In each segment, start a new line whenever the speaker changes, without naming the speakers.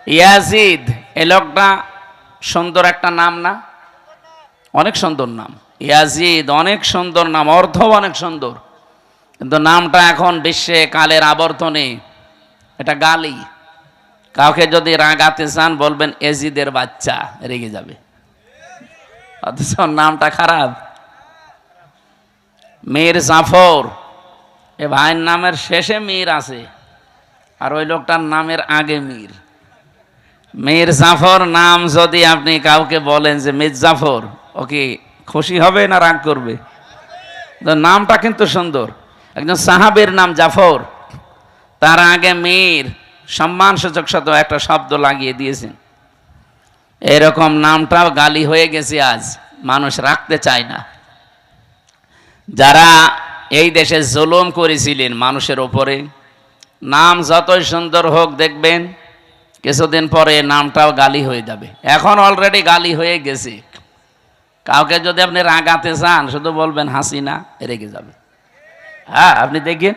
Yazid, এই লোকটা সুন্দর একটা নাম না? অনেক সুন্দর নাম ইয়াজিদ, অনেক সুন্দর নাম, অর্থ অনেক সুন্দর, কিন্তু নামটা এখন বিশ্বে কালের আবর্তনে এটা গালি। কাউকে যদি রাগাতে চান বলবেন এজিদের বাচ্চা, রেগে যাবে, অথচ নামটা খারাপ। মীর জাফর, এ ভাইয়ের নামের শেষে মীর আছে, আর ওই লোকটার নামের আগে মীর। মীর জাফর নাম যদি আপনি কাউকে বলেন যে মীর জাফর, ও কি খুশি হবে না রাগ করবে? নামটা কিন্তু সুন্দর। একজন সাহাবীর নাম জাফর, তার আগে মীর, সম্মানসূচক শত একটা শব্দ লাগিয়ে দিয়েছেন। এরকম নামটাও গালি হয়ে গেছে, আজ মানুষ রাখতে চায় না। যারা এই দেশে জুলুম করেছিলেন মানুষের ওপরে, নাম যতই সুন্দর হোক দেখবেন কিছুদিন পরে নামটাও গালি হয়ে যাবে। এখন অলরেডি গালি হয়ে গেছে। কাউকে যদি আপনি রাগাতে চান শুধু বলবেন হাসিনা, রেগে যাবে। হ্যাঁ, আপনি দেখেন,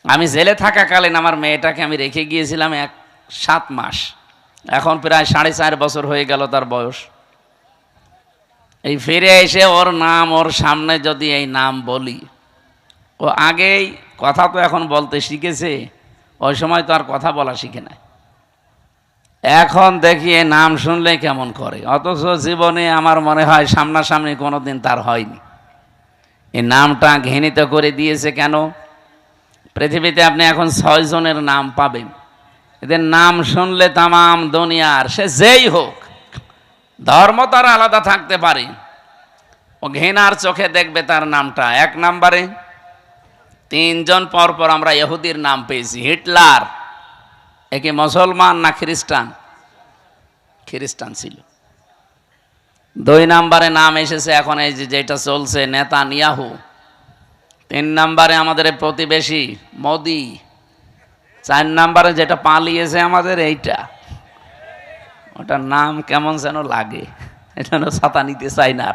আমি জেলে থাকাকালীন আমার মেয়েটাকে আমি রেখে গিয়েছিলাম 7 মাস, এখন প্রায় 4.5 বছর হয়ে গেল তার বয়স। এই ফিরে এসে ওর নাম, ওর সামনে যদি এই নাম বলি, ও আগেই কথা তো এখন বলতে শিখেছে, ওই সময় তো আর কথা বলা শিখে নাই। এখন দেখি এই নাম শুনলে কেমন করে, অথচ জীবনে আমার মনে হয় সামনাসামনি কোনোদিন তার হয়নি। এই নামটা ঘৃণিত করে দিয়েছে কেন? পৃথিবীতে আপনি এখন 6 জনের নাম পাবেন, এদের নাম শুনলে তামাম দুনিয়ার, সে যেই হোক, ধর্ম তার আলাদা থাকতে পারে, ও ঘৃণার চোখে দেখবে তার নামটা। 1 নম্বরে 3 জন পরপর আমরা ইহুদির নাম পেয়েছি। হিটলার, একে মুসলমান না খ্রিস্টান? খ্রিস্টান ছিল। 2 নম্বরে নাম এসেছে এখন এই যেটা চলছে, নেতানিয়াহু। 3 নম্বরে আমাদের প্রতিবেশী মোদি। 4 নম্বরে যেটা পালিয়েছে আমাদের এইটা, ওটার নাম কেমন যেন লাগে, এটা ছাতা নিতে চাই না।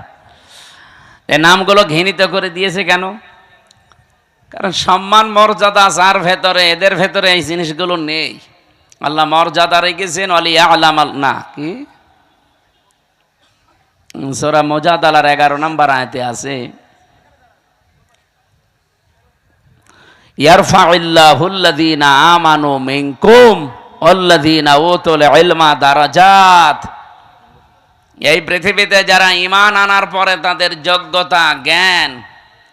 এই নামগুলো ঘৃণিত করে দিয়েছে কেন? কারণ সম্মান মর্যাদা যার ভেতরে, এদের ভেতরে এই জিনিসগুলো নেই। আল্লাহ মর্যাদা রেখেছেন ওয়ালিয়ালাম না কি, সূরা মুজাদালার 11 নম্বর আয়াতে আছে, ইয়ারফাউল্লাহুল্লাযীনা আমানু মিনকুম ওয়াল্লাযীনা উতুল ইলমা দারাজাত। এই পৃথিবীতে যারা ঈমান আনার পরে তাদের যোগ্যতা, জ্ঞান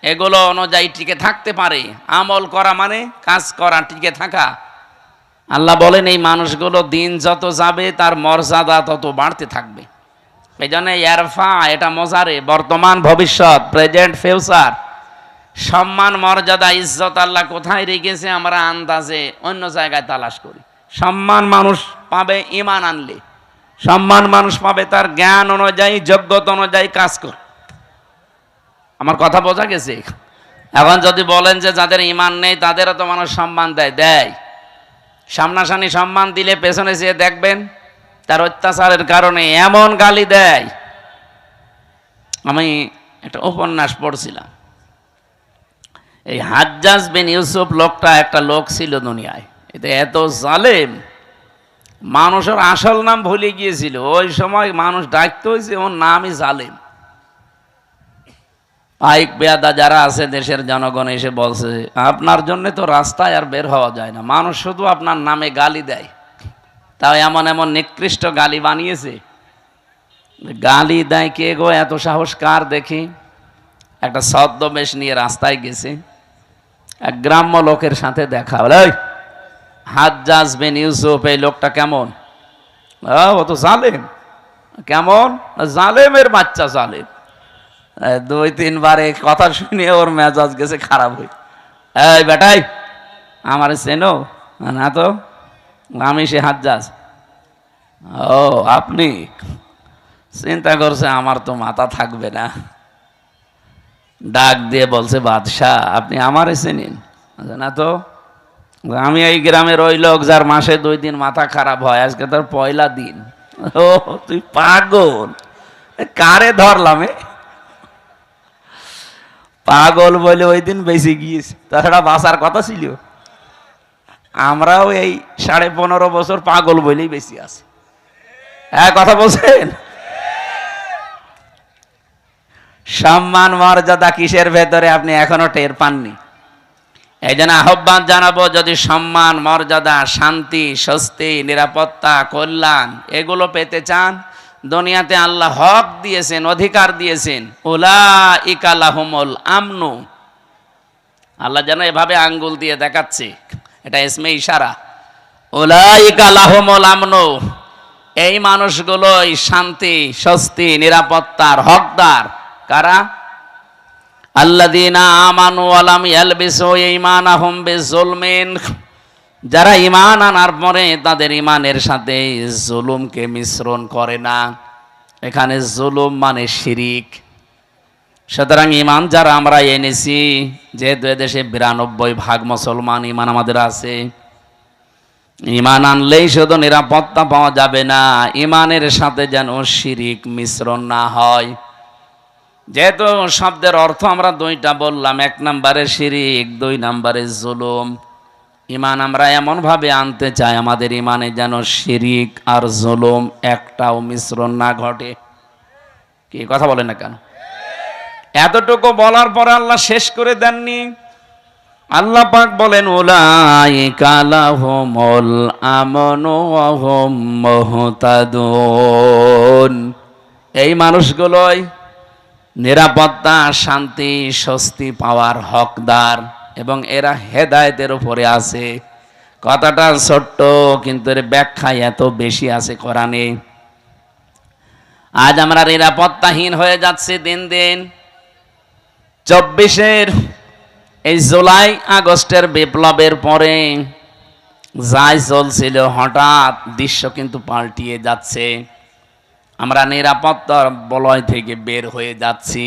এগুলো অনুযায়ী টিকে থাকতে পারে, আমল করা মানে কাজ করা, টিকে থাকা, আল্লাহ বলেন এই মানুষগুলো দিন যত যাবে তার মর্যাদা তত বাড়তে থাকবে। এই জন্য ইয়ারফা, এটা মজারে, বর্তমান ভবিষ্যৎ, প্রেজেন্ট ফিউচার। সম্মান মর্যাদা ইজ্জত আল্লাহ কোথায় রেখেছে আমরা আন্দাজে অন্য জায়গায় তালাশ করি। সম্মান মানুষ পাবে ঈমান আনলে, সম্মান মানুষ পাবে তার জ্ঞান অনুযায়ী, যোগ্যতা অনুযায়ী কাজ করে। আমার কথা বোঝা গেছে? এখন যদি বলেন যে যাদের ঈমান নেই তাদেরও তো মানুষ সম্মান দেয়, সামনাসামনি সম্মান দিলে পেছনে যেয়ে দেখবেন তার অত্যাচারের কারণে এমন গালি দেয়। আমি একটা উপন্যাস পড়ছিলাম, এই হাজ্জাজ বিন ইউসুফ লোকটা একটা লোক ছিল দুনিয়ায়, এতে এত জালেম, মানুষের আসল নাম ভুলে গিয়েছিল। ওই সময় মানুষ ডাকতে হয়েছে ওর নামই জালেম। পাইক বেয়াদা যারা আছে দেশের জনগণ এসে বলছে আপনার জন্য তো রাস্তায় আর বের হওয়া যায় না, মানুষ শুধু আপনার নামে গালি দেয়। তাও এমন এমন নিকৃষ্ট গালি বানিয়েছে। গালি দেয় কে গো, এত সাহস কার দেখি? একটা ছদ্মবেশ নিয়ে রাস্তায় গেছে, এক গ্রাম্য লোকের সাথে দেখা হলো। হাজ্জাজ বিন ইউসুফ, এই লোকটা কেমন? ও তো জালেম। কেমন? জালেমের বাচ্চা, জালেম। 2-3 বার এই কথা শুনে ওর মেজাজ গেছে খারাপ হয়ে। এই বেটাই, আমার চেনো না? তো আমি সে হাজ্জাজ। ও আপনি? চিন্তা করছে আমার তো মাথা থাকবে না, ডাক দিয়ে বলছে বাদশাহ আপনি আমারে চেনেন না? তো আমি এই গ্রামের ওই লোক যার মাসে 2 দিন মাথা খারাপ হয়, আজকে তার পয়লা দিন। ও তুই পাগল, কারে ধরলাম? পাগল বলে ওই দিন বেঁচে গিয়েছে, তাছাড়া বাঁচার কথা ছিল। আমরাও এই 15.5 বছর পাগল বলেই বেশি আছে। হ্যাঁ, কথা বলছেন? সম্মান মর্যাদা কিসের ভেতরে আপনি এখনো টের পাননি। এই জন্য আহ্বান জানাবো, যদি সম্মান মর্যাদা, শান্তি, স্বস্তি, নিরাপত্তা, কল্যাণ এগুলো পেতে চান, দুনিয়াতে আল্লাহ হক দিয়েছেন, অধিকার দিয়েছেন। উলাইকা লাহুমুল আমনু, আল্লাহ যেন এভাবে আঙ্গুল দিয়ে দেখাচ্ছে, এটা ইসমে ইশারা। উলাইকা লাহুমুল আমনু, এই মানুষগুলোই শান্তি, স্বস্তি, নিরাপত্তার হকদার। কারা? আল্লাযীনা আমানু ওয়া লাম ইয়ালবিসু ঈমানাহুম বিযুলমিন, যারা ঈমান আনার পরে তাদের ঈমানের সাথে জুলুমকে মিশ্রণ করে না। এখানে জুলুম মানে শিরিক। সুতরাং ঈমান যারা আমরা এনেছি, যেহেতু এদেশে 92% মুসলমান ঈমান আমাদের আছে, ঈমান আনলেই শুধু নিরাপত্তা পাওয়া যাবে না, ঈমানের সাথে যেন শিরিক মিশ্রণ না হয়। যেহেতু শব্দের অর্থ আমরা দুইটা বললাম, 1 নম্বরে শিরিক, 2 নম্বরে জুলুম। ঈমান আমরা এমন ভাবে আনতে চাই আমাদের ঈমানে যেন শিরিক আর জুলুম একটাও মিশ্রণ না ঘটে। কি কথা বলেন না কেন? এতটুকু বলার পরে আল্লাহ শেষ করে দেননি। আল্লাহ পাক বলেন, উলাইকা লাহুমুল আমনু ওয়া হুম মুহতাদুন, এই মানুষগুলোই নিরাপত্তা, শান্তি, স্বস্তি পাওয়ার হকদার এবং এরা হেদায়েতের উপরে আছে। কথাটা ছোট্ট, কিন্তু এর ব্যাখ্যা এত বেশি আছে কোরআনে। আজ আমরা নিরাপত্তাহীন হয়ে যাচ্ছি দিন দিন। 24-এর এই জুলাই আগস্টের বিপ্লবের পরে যাই চলছিল, হঠাৎ দৃশ্য কিন্তু পাল্টিয়ে যাচ্ছে। আমরা নিরাপত্তার বলয় থেকে বের হয়ে যাচ্ছি।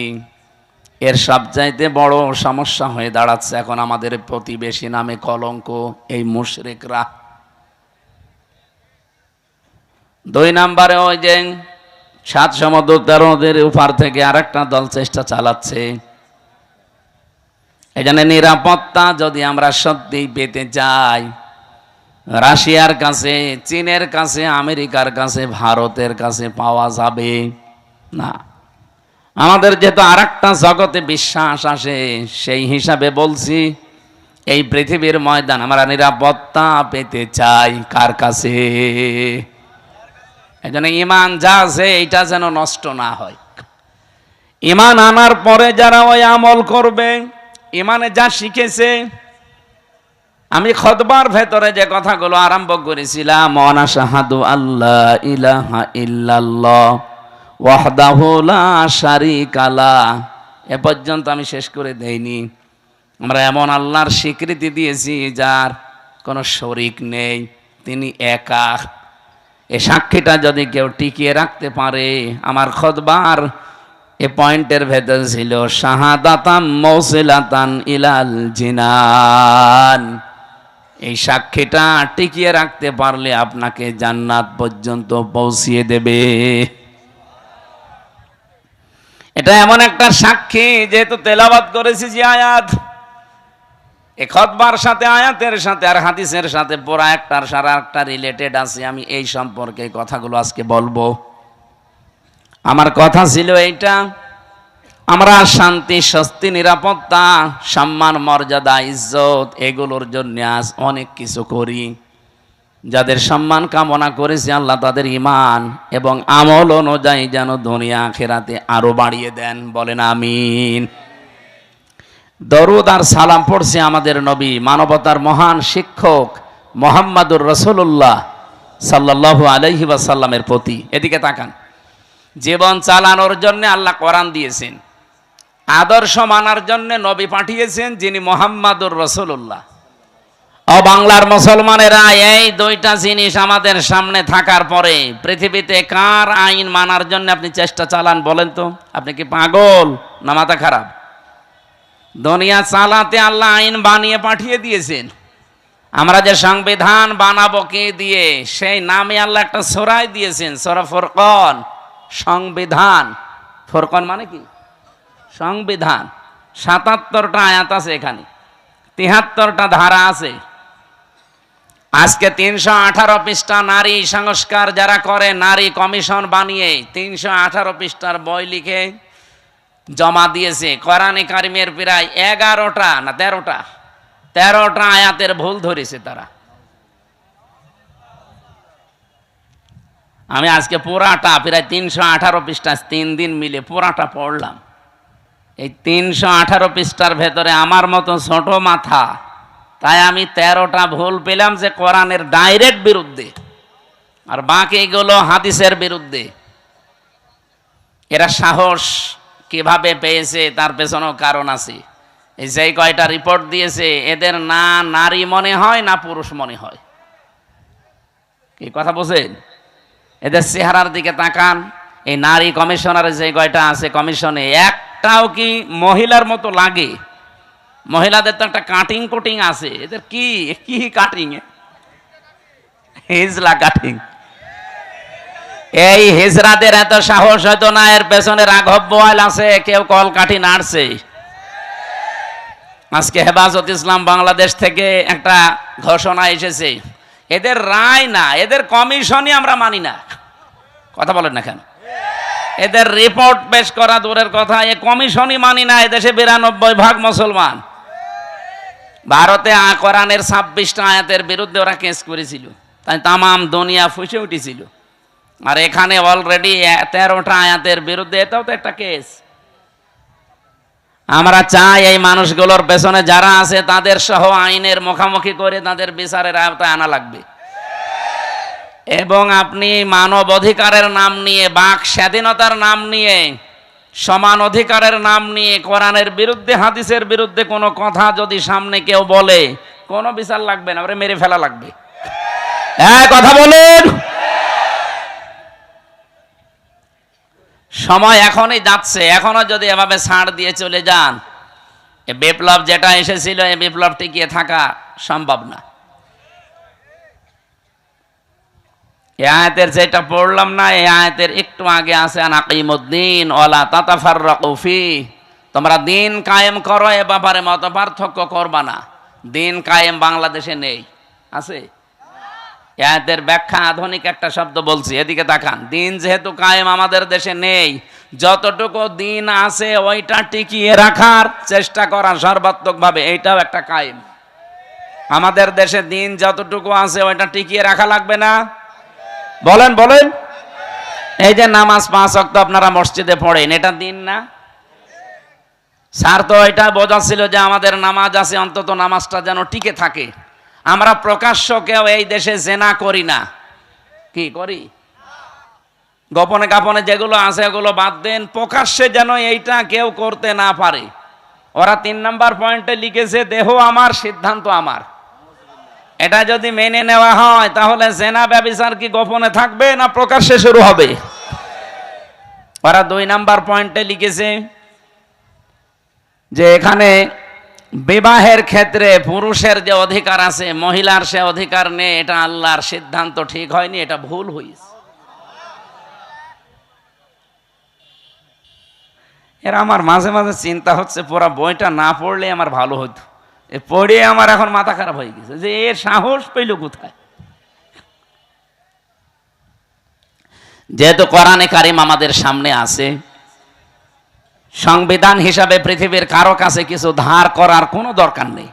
এর সবচাইতে বড় সমস্যা হয়ে দাঁড়াচ্ছে এখন আমাদের প্রতিবেশী নামে কলঙ্ক, এই মুশরিকরা। 2 নম্বরে ওই যে 7 সমুদ্র 13 নদীর উপার থেকে আরেকটা দল চেষ্টা চালাচ্ছে। এই জন্য নিরাপত্তা যদি আমরা সত্যি পেতে চাই, রাশিয়ার কাছে, চীনের কাছে, আমেরিকার কাছে, ভারতের কাছে পাওয়া যাবে না। আমাদের যেহেতু আরেকটা জগতে বিশ্বাস আসে, সেই হিসাবে বলছি, এই পৃথিবীর ময়দান আমরা নিরাপত্তা পেতে চাই কার কাছে? এই জন্য ঈমান যা আছে এইটা যেন নষ্ট না হয়। ঈমান আনার পরে যারা ওই আমল করবে, ঈমানে যা শিখেছে, আমি খুতবার ভেতরে যে কথাগুলো আরম্ভ করেছিলাম, ওয়া শাহাদু আল্লা ইলাহা ইল্লাল্লাহ ওয়াহদাহু লা শারীকা লাহ, এ পর্যন্ত আমি শেষ করে দেইনি। আমরা এমন আল্লাহর স্বীকৃতি দিয়েছি যার কোনো শরীক নেই, তিনি একা। এই সাক্ষীটা যদি কেউ টিকিয়ে রাখতে পারে, আমার খুতবার এ পয়েন্টের ভেতর ছিল শাহাদাতাম মৌসিলাতান ইলাল জিনান, এই সাক্ষীটা টিকিয়ে রাখতে পারলে আপনাকে জান্নাত পর্যন্ত পৌঁছিয়ে দেবে। এটা এমন একটা সাক্ষী, যেহেতু তেলাওয়াত করেছি যে আয়াত, এই খুতবার সাথে, আয়াতের সাথে আর হাদিসের সাথে পুরা একটার সারা একটা রিলেটেড আছে। আমি এই সম্পর্কে কথাগুলো আজকে বলবো। আমার কথা ছিল এইটা, আমরা শান্তি, স্বস্তি, নিরাপত্তা, সম্মান, মর্যাদা, ইজ্জত এগুলোর জন্য আজ অনেক কিছু করি। যাদের সম্মান কামনা করেছে আল্লাহ তাদের ঈমান এবং আমল অনুযায়ী যেন দুনিয়া আখিরাতে আরো বাড়িয়ে দেন, বলেন আমিন। দরুদ আর সালাম পড়ছে আমাদের নবী, মানবতার মহান শিক্ষক মুহাম্মাদুর রাসূলুল্লাহ সাল্লাল্লাহু আলাইহি ওয়াসাল্লামের প্রতি। এদিকে তাকান। জীবন চালানোর জন্য আল্লাহ কোরআন দিয়েছেন, আদর্শ মানার জন্য নবী পাঠিয়েছেন যিনি মুহাম্মাদুর রাসূলুল্লাহ। ও বাংলার মুসলমানেরা, এই 2টা জিনিস আমাদের সামনে থাকার পরে পৃথিবীতে কার আইন মানার জন্য আপনি চেষ্টা চালান বলেন তো? আপনি কি পাগল না মাথা খারাপ? দুনিয়া চালাতে আল্লাহ আইন বানিয়ে পাঠিয়ে দিয়েছেন। আমরা যে সংবিধান বানাবো কে দিয়ে, সেই নামে আল্লাহ একটা সূরাই দিয়েছেন, সূরা ফুরকান। সংবিধান, ফুরকান মানে কি? সংবিধান। 77টা আয়াত আছে এখানে, 73টা ধারা আছে। আজকে 318 পৃষ্ঠা নারী সংস্কার যারা করে, নারী কমিশন বানিয়ে 318 পৃষ্ঠার বই লিখে জমা দিয়েছে। কোরআনে কারিমের প্রায় 11টা না 13টা আয়াতের ভুল ধরেছে তারা। আমি আজকে পুরাটা প্রায় 318 পৃষ্ঠা 3 দিন মিলে পুরাটা পড়লাম। এই 318 পৃষ্ঠার ভেতরে আমার মতো ছোট মাথা, তাই আমি 13টা ভুল পেলাম যে কোরআনের ডাইরেক্ট বিরুদ্ধে, আর বাকিগুলো হাদিসের বিরুদ্ধে। এরা সাহস কিভাবে পেয়েছে তার পেছনেও কারণ আছে। এই যে কয়টা রিপোর্ট দিয়েছে, এদের না নারী মনে হয় না পুরুষ মনে হয়। কি কথা বলছেন? এদের চেহারার দিকে তাকান। এই নারী কমিশনারের যে কয়টা আছে কমিশনে, একটাও কি মহিলার মতো লাগে? মহিলাদের তো একটা কাটিং কুটিং আছে, এদের কি কি কাটিং? হিজলা কাটিং। এই হিজরাদের এত সাহস হয়তো না, এর পেছনে রাঘব বোয়াল আছে, কেউ কল কাঠি নাড়ছে। আজকে হেফাজত ইসলাম বাংলাদেশ থেকে একটা ঘোষণা এসেছে, এদের রায় না, এদের কমিশনই আমরা মানি না। কথা বলেন না কেন? এদের রিপোর্ট পেশ করা দূরের কথা, এ কমিশনই মানি না। এদেশে 92% মুসলমান। ভারতে কোরআনের 26টা আয়াতের বিরুদ্ধে ওরা কেস করেছিল, তাই তামাম দুনিয়া ফুসে উঠেছিল। আর এখানে অলরেডি 13টা আয়াতের বিরুদ্ধে, এটাও তো একটা কেস। আমরা চাই এই মানুষগুলোর পেছনে যারা আছে তাদের সহ আইনের মুখোমুখি করে তাদের বিচারের আওতায় আনা লাগবে। এবং আপনি মানব অধিকারের নাম নিয়ে, বাক স্বাধীনতার নাম নিয়ে, সমান অধিকারের নাম নিয়ে কোরআনের বিরুদ্ধে, হাদিসের বিরুদ্ধে কোনো কথা যদি সামনে কেউ বলে, কোনো বিচার লাগবে না, ওরে মেরে ফেলা লাগবে। হ্যাঁ, কথা বলুন। সময় এখনই যাচ্ছে, এখনো যদি এভাবে ছাড় দিয়ে চলে যান, এ বিপ্লব যেটা এসেছিল, এই বিপ্লব টিকিয়ে থাকা সম্ভব না। এই আয়াতের যেটা পড়লাম না, এই আয়াতের একটু আগে আছে আনাকিমুদ্দিন ওয়ালা তাতাফাররাকু ফি, তোমরা দিন কায়েম করো, এ ব্যাপারে মত পার্থক্য করবা না। দিন কায়েম বাংলাদেশে নেই, আছে? আয়াতের ব্যাখ্যা আধুনিক একটা শব্দ বলছি, এদিকে তাকান। দিন যেহেতু কায়েম আমাদের দেশে নেই, যতটুকু দিন আছে ওইটা টিকিয়ে রাখার চেষ্টা করা সর্বাত্মকভাবে, এইটাও একটা কায়েম। আমাদের দেশে দিন যতটুকু আছে ওইটা টিকিয়ে রাখা লাগবে না? বলেন বলেন। এই যে নামাজ 5 ওয়াক্ত আপনারা মসজিদে পড়েন, এটা দিন না? স্যার তো এটা বোঝাচ্ছিল যে আমাদের নামাজ আছে, অন্তত নামাজটা যেন টিকে থাকে। আমরা প্রকাশ্য কেউ এই দেশে জেনা করি না। কি করি? গোপনে গোপনে যেগুলো আছে এগুলো বাদ দেন, প্রকাশ্যে যেন এইটা কেউ করতে না পারে। ওরা 3 নম্বর পয়েন্টে লিখেছে, দেহ আমার, সিদ্ধান্ত আমার। এটা যদি মেনে নেওয়া হয়, তাহলে জেনা ব্যভিচার কি গোপনে থাকবে না প্রকাশ্যে শুরু হবে? ওরা 2 নম্বর পয়েন্টে লিখেছে যে এখানে বিবাহের ক্ষেত্রে পুরুষের যে অধিকার আছে, মহিলার সে অধিকার নেই। এটা আল্লাহর সিদ্ধান্ত ঠিক হয়নি, এটা ভুল হয়েছে। এরা আমার মাঝে মাঝে চিন্তা হচ্ছে, পুরো বইটা না পড়লে আমার ভালো হতো। পড়ে আমার এখন মাথা খারাপ হয়ে গেছে যে এর সাহস পেল কোথায়। যেহেতু কোরআনে কারিম আমাদের সামনে আছে, সংবিধান হিসাবে পৃথিবীর কারো কাছে কিছু ধার করার কোনো দরকার নেই।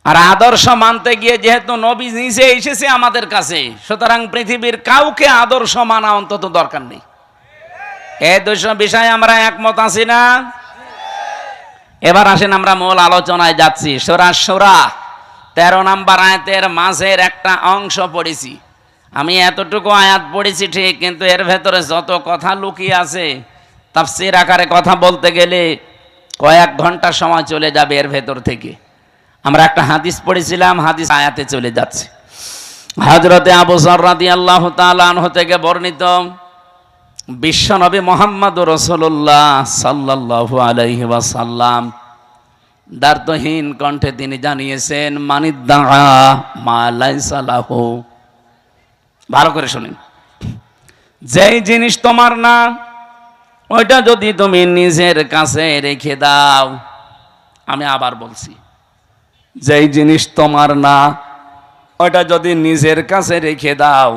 আর আদর্শ মানতে গিয়ে যেহেতু নবী নিজে এসেছে আমাদের কাছে, সুতরাং পৃথিবীর কাউকে আদর্শ মানা অন্তত দরকার নেই। এই 2 বিষয়ে আমরা একমত আছি না? এবার আসেন আমরা মূল আলোচনায় যাচ্ছি। সূরা শূরা 13 নম্বর আয়াতের মাঝের একটা অংশ পড়েছি। আমি এতটুকু আয়াত পড়েছি ঠিক, কিন্তু এর ভেতরে যত কথা লুকিয়ে আছে, তাফসীর আকারে কথা বলতে গেলে কয়েক ঘন্টা সময় চলে যাবে এর ভেতর থেকে। আমরা একটা হাদিস পড়েছিলাম, হাদিস আয়াতে চলে যাচ্ছে। হযরতে আবু যর রাদিয়াল্লাহু তাআলা আনহু থেকে বর্ণিত, বিশ্বনবী মুহাম্মদুর রাসূলুল্লাহ সাল্লাল্লাহু আলাইহি ওয়াসাল্লাম দার্থহীন কণ্ঠে তিনি জানিয়েছেন, মানিদ্দা মা লাইসা লাহু। ভালো করে শুনেন, যেই জিনিস তোমার না, ওইটা যদি তুমি নিজের কাছে রেখে দাও। আমি আবার বলছি, যেই জিনিস তোমার না, ওটা যদি নিজের কাছে রেখে দাও,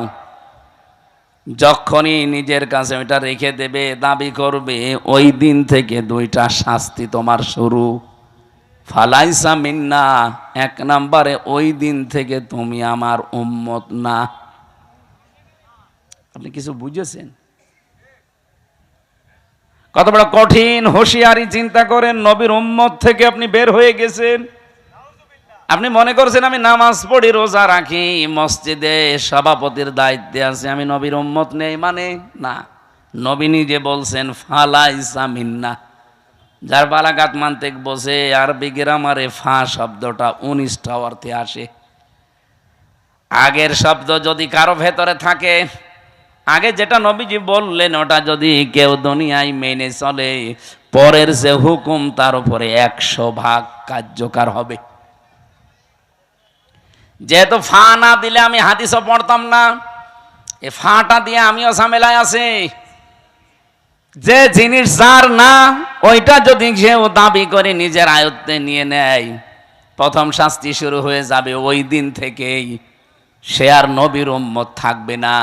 যখনই নিজের কাছে ওইটা রেখে দেবে, দাবি করবে, ওই দিন থেকে দুইটা শাস্তি তোমার শুরু। ফালাইসা মিন্না, এক নম্বরে ওই দিন থেকে তুমি আমার উম্মত না। আপনি কিছু বুঝেছেন? কত বড় কঠিন হুঁশিয়ারি চিন্তা করেন। নবীর উম্মত থেকে আপনি বের হয়ে গেছেন। আপনি মনে করছেন আমি নামাজ পড়ি, রোজা রাখি, মসজিদে সভাপতির দায়িত্বে আছে, আমি নবীর উম্মত নেই মানে না। নবী নিজে বলছেন ফালাইসা মিন্না। যার বালাগাত মানতেক বসে আরবি গ্রামারে ফা শব্দটা 19টা অর্থে আসে। আগের শব্দ যদি কারো ভেতরে থাকে, আগে যেটা নবীজি বললেন ওটা যদি কেউ দুনিয়ায় মেনে চলে, পরের যে হুকুম তার উপরে 100% কার্যকর হবে। যেহেতু ফা না দিলে আমি হাদিসও পড়তাম না, এ ফাটা দিয়ে আমিও ঝামেলায় আছি। যে জিনিস যার না, ওইটা যদি কেউ দাবি করে নিজের আয়ত্তে নিয়ে নেয়, প্রথম শাস্তি শুরু হয়ে যাবে ওই দিন থেকেই। সে আর নবীর উম্মত থাকবে না।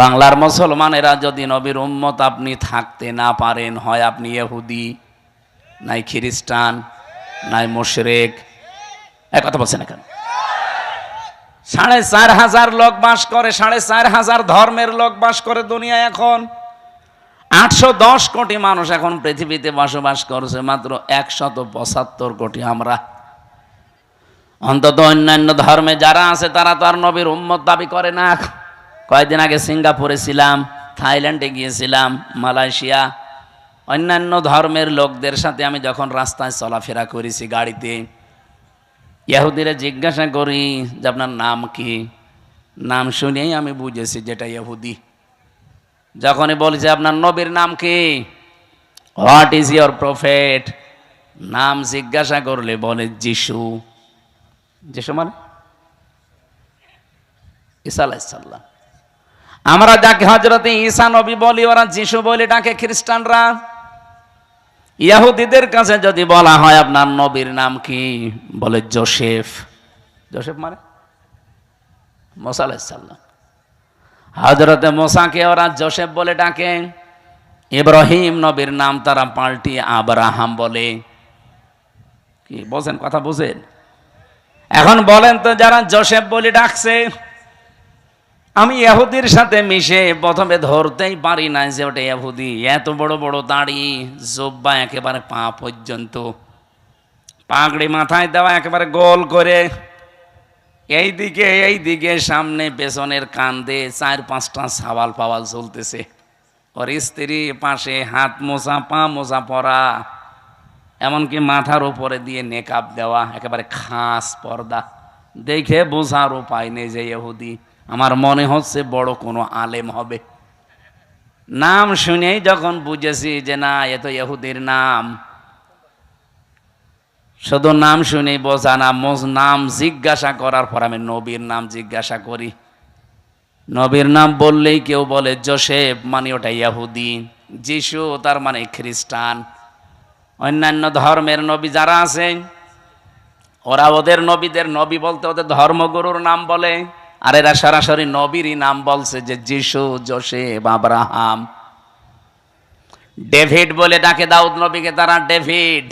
বাংলার মুসলমানেরা যদি নবীর উম্মত আপনি থাকতে না পারেন, হয় আপনি ইহুদি, নাই খ্রিস্টান, নাই মুশরিক। এক কথা বলছেন এখন 4,500 লোক বাস করে, 4,500 ধর্মের লোক বাস করে দুনিয়ায়। এখন 810 কোটি মানুষ এখন পৃথিবীতে বসবাস করছে, মাত্র 175 কোটি আমরা। অন্তত অন্যান্য ধর্মে যারা আছে তারা তো আর নবীর উম্মত দাবি করে না। কয়েকদিন আগে সিঙ্গাপুরে ছিলাম, থাইল্যান্ডে গিয়েছিলাম, মালয়েশিয়া। অন্যান্য ধর্মের লোকদের সাথে আমি যখন রাস্তায় চলাফেরা করেছি গাড়িতে, ইহুদিরা জিজ্ঞাসা করি যে আপনার নাম কি? নাম শুনেই আমি বুঝেছি যেটা ইহুদি। যখনই বলছে আপনার নবীর নাম কি, হোয়াট ইজ ইয়োর প্রফেট, নাম জিজ্ঞাসা করলে বলে যিশু। যিশু মানে ঈসা আলাইহিস সালাম। আমরা যাকে হযরতে ঈসা নবী বলি, ওরা যিশু বলে ডাকে খ্রিস্টানরা। ইহুদিদের কাছে যদি বলা হয় আপনার নবীর নাম কি, বলে যোসেফ। যোসেফ মানে মুসা আলাইহিস সালাম। হযরতে মুসাকে ওরা যোসেফ বলে ডাকে। ইব্রাহিম নবীর নাম তারা পাল্টিয়ে আব্রাহাম বলে। কি বলেন, কথা বুঝেন? এখন বলেন তো, যারা যোসেফ বলে ডাকছে, আমি ইহুদির সাথে মিশে প্রথমে ধরতেই পারি না যে ওটা ইহুদি। এত বড় বড় দাড়ি, জুব্বা একেবারে পা পর্যন্ত, পাগড়ি মাথায় দেওয়া একেবারে গোল করে, এইদিকে সামনে পেছনের কান্দে 4-5টা সাওয়াল পাওয়াল চলতেছে। ওর স্ত্রী পাশে হাত মোজা পা মোজা পরা, এমনকি মাথার উপরে দিয়ে নেকাব দেওয়া, একেবারে খাস পর্দা। দেখে বোঝার উপায় নেই যে ইহুদি। আমার মনে হচ্ছে বড় কোনো আলেম হবে। নাম শুনেই যখন বুঝেছি যে না, এ তো ইহুদির নাম। শুধু নাম শুনেই বোঝা না, নাম জিজ্ঞাসা করার পর আমি নবীর নাম জিজ্ঞাসা করি। নবীর নাম বললেই কেউ বলে যোসেফ, মানে ওটা ইহুদি। যিশু তার মানে খ্রিস্টান। অন্যান্য ধর্মের নবী যারা আছে, ওরা ওদের নবীদের নবী বলতে ওদের ধর্মগুরুর নাম বলে, আর এরা সরাসরি নবীরই নাম বলছে, যে যিশু, যোসেফ, আব্রাহাম। ডেভিড বলে ডাকে দাউদ নবীকে তারা, ডেভিড।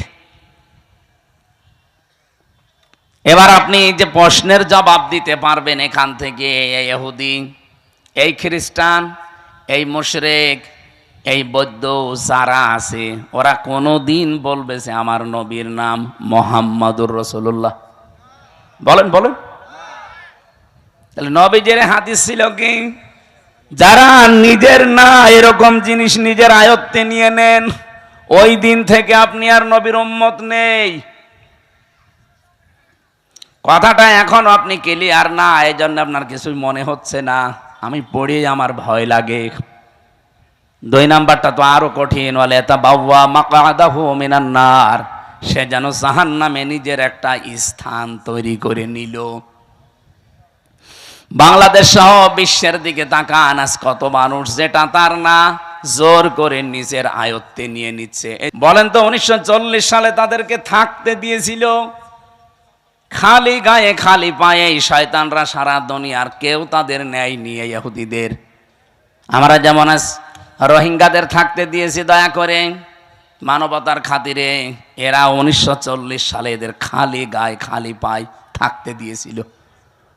এবার আপনি যে প্রশ্নের জবাব দিতে পারবেন এখান থেকে, এই ইহুদি, এই খ্রিস্টান, এই মুশরিক, এই বৌদ্ধ যারা আছে, ওরা কোনোদিন বলবে যে আমার নবীর নাম মুহাম্মাদুর রাসূলুল্লাহ? বলেন বলেন। তাহলে নবীজির হাদিস ছিল কি, যারা নিজের না এরকম জিনিস নিজের আয়ত্তে নিয়ে নেন, ওই দিন থেকে আপনি আর নবীর উম্মত নেই। কথাটা এখন আপনি ক্লিয়ার না, এই জন্য আপনার কিছুই মনে হচ্ছে না। আমি পড়ে আমার ভয় লাগে। 2 নাম্বারটা তো আরো কঠিন, বলে তাবাওয়া মাকআদাহু মিনান নার, সে যেন জাহান্নামে নিজের একটা স্থান তৈরি করে নিল। বাংলাদেশ সহ বিশ্বের দিকে তাকান, আজ কত মানুষ যেটা তার না জোর করে নিজের আয়ত্তে নিয়ে নিচ্ছে। বলেন তো 1940 সালে তাদেরকে থাকতে দিয়েছিল, খালি গায়ে খালি পায়ে এই শয়তানরা সারা দুনিয়ার কেউ তাদের ন্যায় নিয়ে ইহুদিদের। আমরা যেমন আজ রোহিঙ্গাদের থাকতে দিয়েছি দয়া করে মানবতার খাতিরে, এরা 1940 সালে এদের খালি গায়ে খালি পায়ে থাকতে দিয়েছিল।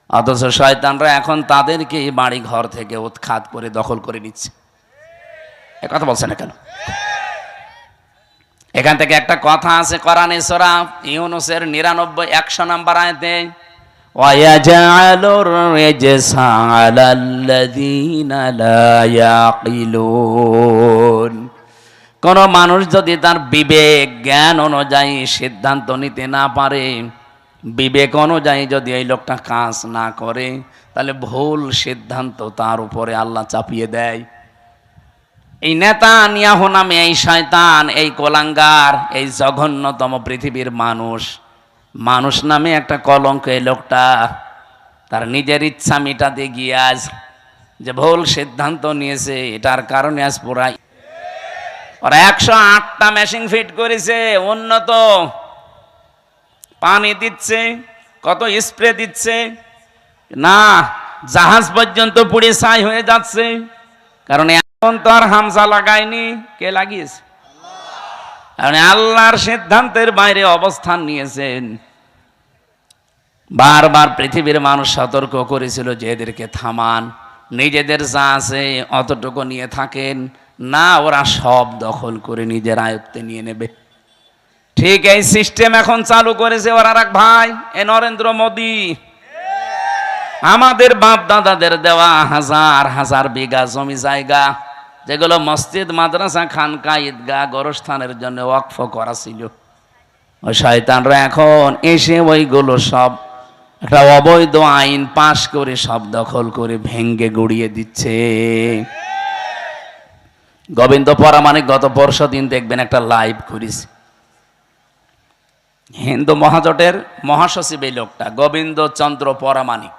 অথচ শয়তানরা এখন তাদেরকে বাড়ি ঘর থেকে উৎখাত করে দখল করে নিচ্ছে। এ কথা বলছে না কেন? এখান থেকে একটা কথা আছে কোরআনে সূরা ইউনূসের 99-100 নম্বর আয়াতে, ওয়ায়াজআলুর রিজসা আলাল্লাযীনা লা ইয়াকিলুন। কোন মানুষ যদি তার বিবেক জ্ঞান অনুযায়ী সিদ্ধান্ত নিতে না পারে, বিবেক অনুযায়ী যদি এই লোকটা কাজ না করে, তাহলে ভুল সিদ্ধান্ত তার উপরে আল্লাহ চাপিয়ে দেয়। এই নেতানিয়াহু নামে এই শয়তান, এই কোলাঙ্গার, এই জঘন্যতম পৃথিবীর মানুষ নামে একটা কলঙ্ক এই লোকটা তার নিজের ইচ্ছা মিটাতে গিয়ে আজ যে ভুল সিদ্ধান্ত নিয়েছে, এটার কারণে আজ পুরাই ওরা 108টা মেশিন ফিট করেছে, উন্নত পানি দিচ্ছে, কত স্প্রে দিচ্ছে, না জাহাজ পর্যন্ত পুড়ে ছাই হয়ে যাচ্ছে। কারণ এখন তো আর হামজা লাগায়নি, কে লাগিয়েছে? কারণ আল্লাহর সিদ্ধান্তের বাইরে অবস্থান নিয়েছেন। বারবার পৃথিবীর মানুষ সতর্ক করেছিল যে এদেরকে থামান, নিজেদের যা আছে অতটুকু নিয়ে থাকেন, না ওরা সব দখল করে নিজের আয়ত্তে নিয়ে নেবে। ঠিক এই সিস্টেম এখন চালু করেছে ওর আর এক ভাই, এ নরেন্দ্র মোদী। আমাদের বাপ দাদাদের দেওয়া হাজার হাজার বিঘা জমি জায়গা, যেগুলো মসজিদ, মাদ্রাসা, খানকা, ঈদগাহ, গোরস্থানের জন্য ওয়াকফ করা ছিল, ওই শয়তানরা এখন এসে ওইগুলো সব একটা অবৈধ আইন পাশ করে সব দখল করে ভেঙ্গে গুড়িয়ে দিচ্ছে। গোবিন্দ পরামানিক গত পরশু দিন দেখবেন একটা লাইভ করেছে, হিন্দু মহাজোটের মহাসচিব এই লোকটা গোবিন্দ চন্দ্র পরামানিক।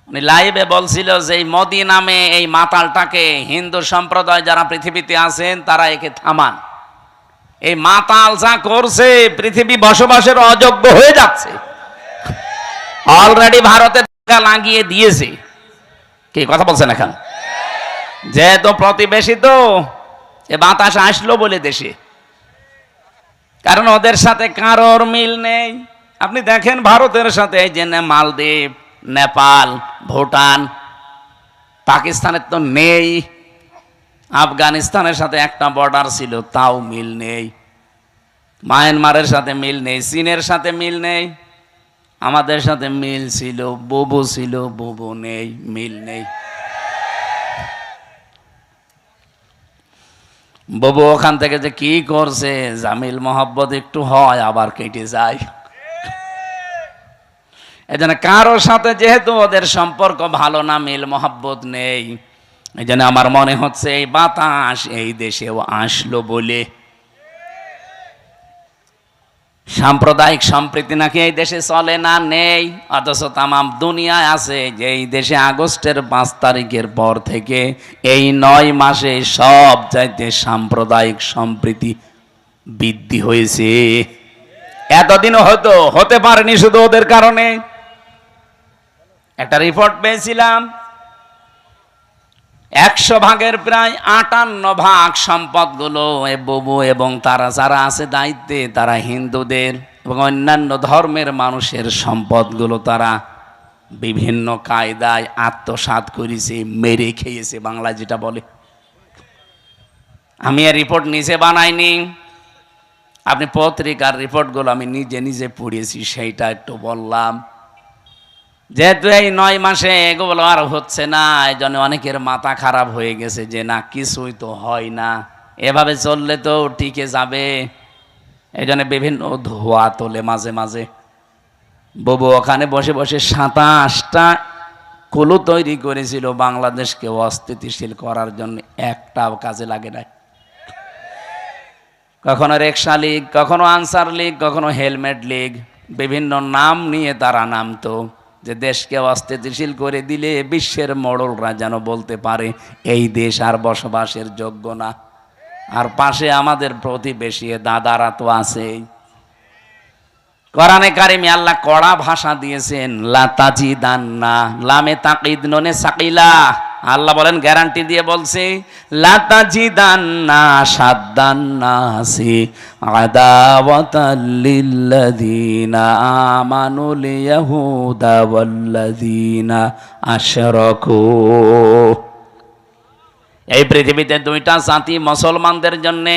উনি লাইভে বলছিল যে এই মোদী নামে এই মাতালটাকে হিন্দু সম্প্রদায় যারা পৃথিবীতে আছেন তারা একে থামান। এই মাতাল যা করছে পৃথিবী বসবাসের অযোগ্য হয়ে যাচ্ছে। অলরেডি ভারতে লাগিয়ে দিয়েছে। কি কথা বলছেন এখন? যেহেতু প্রতিবেশী তো এ বাতাস আসলো বলে দেশে, কারণ ওদের সাথে কারোর মিল নেই। আপনি দেখেন ভারতের সাথে এই যে মালদ্বীপ, নেপাল, ভুটান, পাকিস্তানের তো নেই, আফগানিস্তানের সাথে একটা বর্ডার ছিল তাও মিল নেই, মায়ানমারের সাথে মিল নেই, চীনের সাথে মিল নেই, আমাদের সাথে মিল ছিল, বুবু ছিল, বুবু নেই, মিল নেই। বুবু ওখান থেকে যে কি করছে, জামিল মোহাব্বত একটু হয় আবার কেটে যায়। এজন্য কারোর সাথে যেহেতু ওদের সম্পর্ক ভালো না, মিল মোহাব্বত নেই, এই জন্য আমার মনে হচ্ছে এই বাতাস এই দেশেও আসলো বলে। সাম্প্রদায়িক সম্প্রীতি নাকি এই দেশে চলে না, নেই, অথচ তামাম দুনিয়ায় আছে যে এই দেশে আগস্টের 5 তারিখের পর থেকে এই 9 মাসে সব চাইতে সাম্প্রদায়িক সম্প্রীতি বৃদ্ধি হয়েছে। এতদিনও হয়তো হতে পারেনি শুধু ওদের কারণে। একটা রিপোর্ট পেয়েছিলাম, 100 ভাগের প্রায় 58 ভাগ সম্পদগুলো এ বুবু এবং তারা যারা আছে দায়িত্বে, তারা হিন্দুদের এবং অন্যান্য ধর্মের মানুষের সম্পদগুলো তারা বিভিন্ন কায়দায় আত্মসাৎ করেছে, মেরে খেয়েছে, বাংলা যেটা বলে। আমি এই রিপোর্ট নিজে বানাইনি, আপনি পত্রিকার রিপোর্টগুলো আমি নিজে নিজে পড়িয়েছি, সেইটা একটু বললাম। যেহেতু এই 9 মাসে এগুলো আর হচ্ছে না, এই জন্য অনেকের মাথা খারাপ হয়ে গেছে যে না কিছুই তো হয় না, এভাবে চললে তো টিকে যাবে। এই জন্য বিভিন্ন ধোয়া তোলে মাঝে মাঝে। বুবু ওখানে বসে বসে 27টা কুলু তৈরি করেছিল বাংলাদেশকে অস্থিতিশীল করার জন্য, একটাও কাজে লাগে না। কখনো রিকশা লীগ, কখনো আনসার লীগ, কখনো হেলমেট লীগ, বিভিন্ন নাম নিয়ে তারা নামতো যে দেশকে অস্থিতিশীল করে দিলে বিশ্বের মোড়লরা যেন বলতে পারে এই দেশ আর বসবাসের যোগ্য না। আর পাশে আমাদের প্রতিবেশী দাদারা তো আছেই। কোরআনে কারিমে আল্লাহ কড়া ভাষা দিয়েছেন, লা তাজিদান্না, লামে তাকিদ নুনে সাকিলা। আল্লাহ বলেন, গ্যারান্টি দিয়ে বলছে, লা তাজিদান্না সাদ্দান্নাসি আদাওয়াতাল লিল্লাযিনা আমানুল ইয়াহুদা ওয়াল্লাযিনা আশরাকু। এই পৃথিবীতে দুইটা জাতি মুসলমানদের জন্য,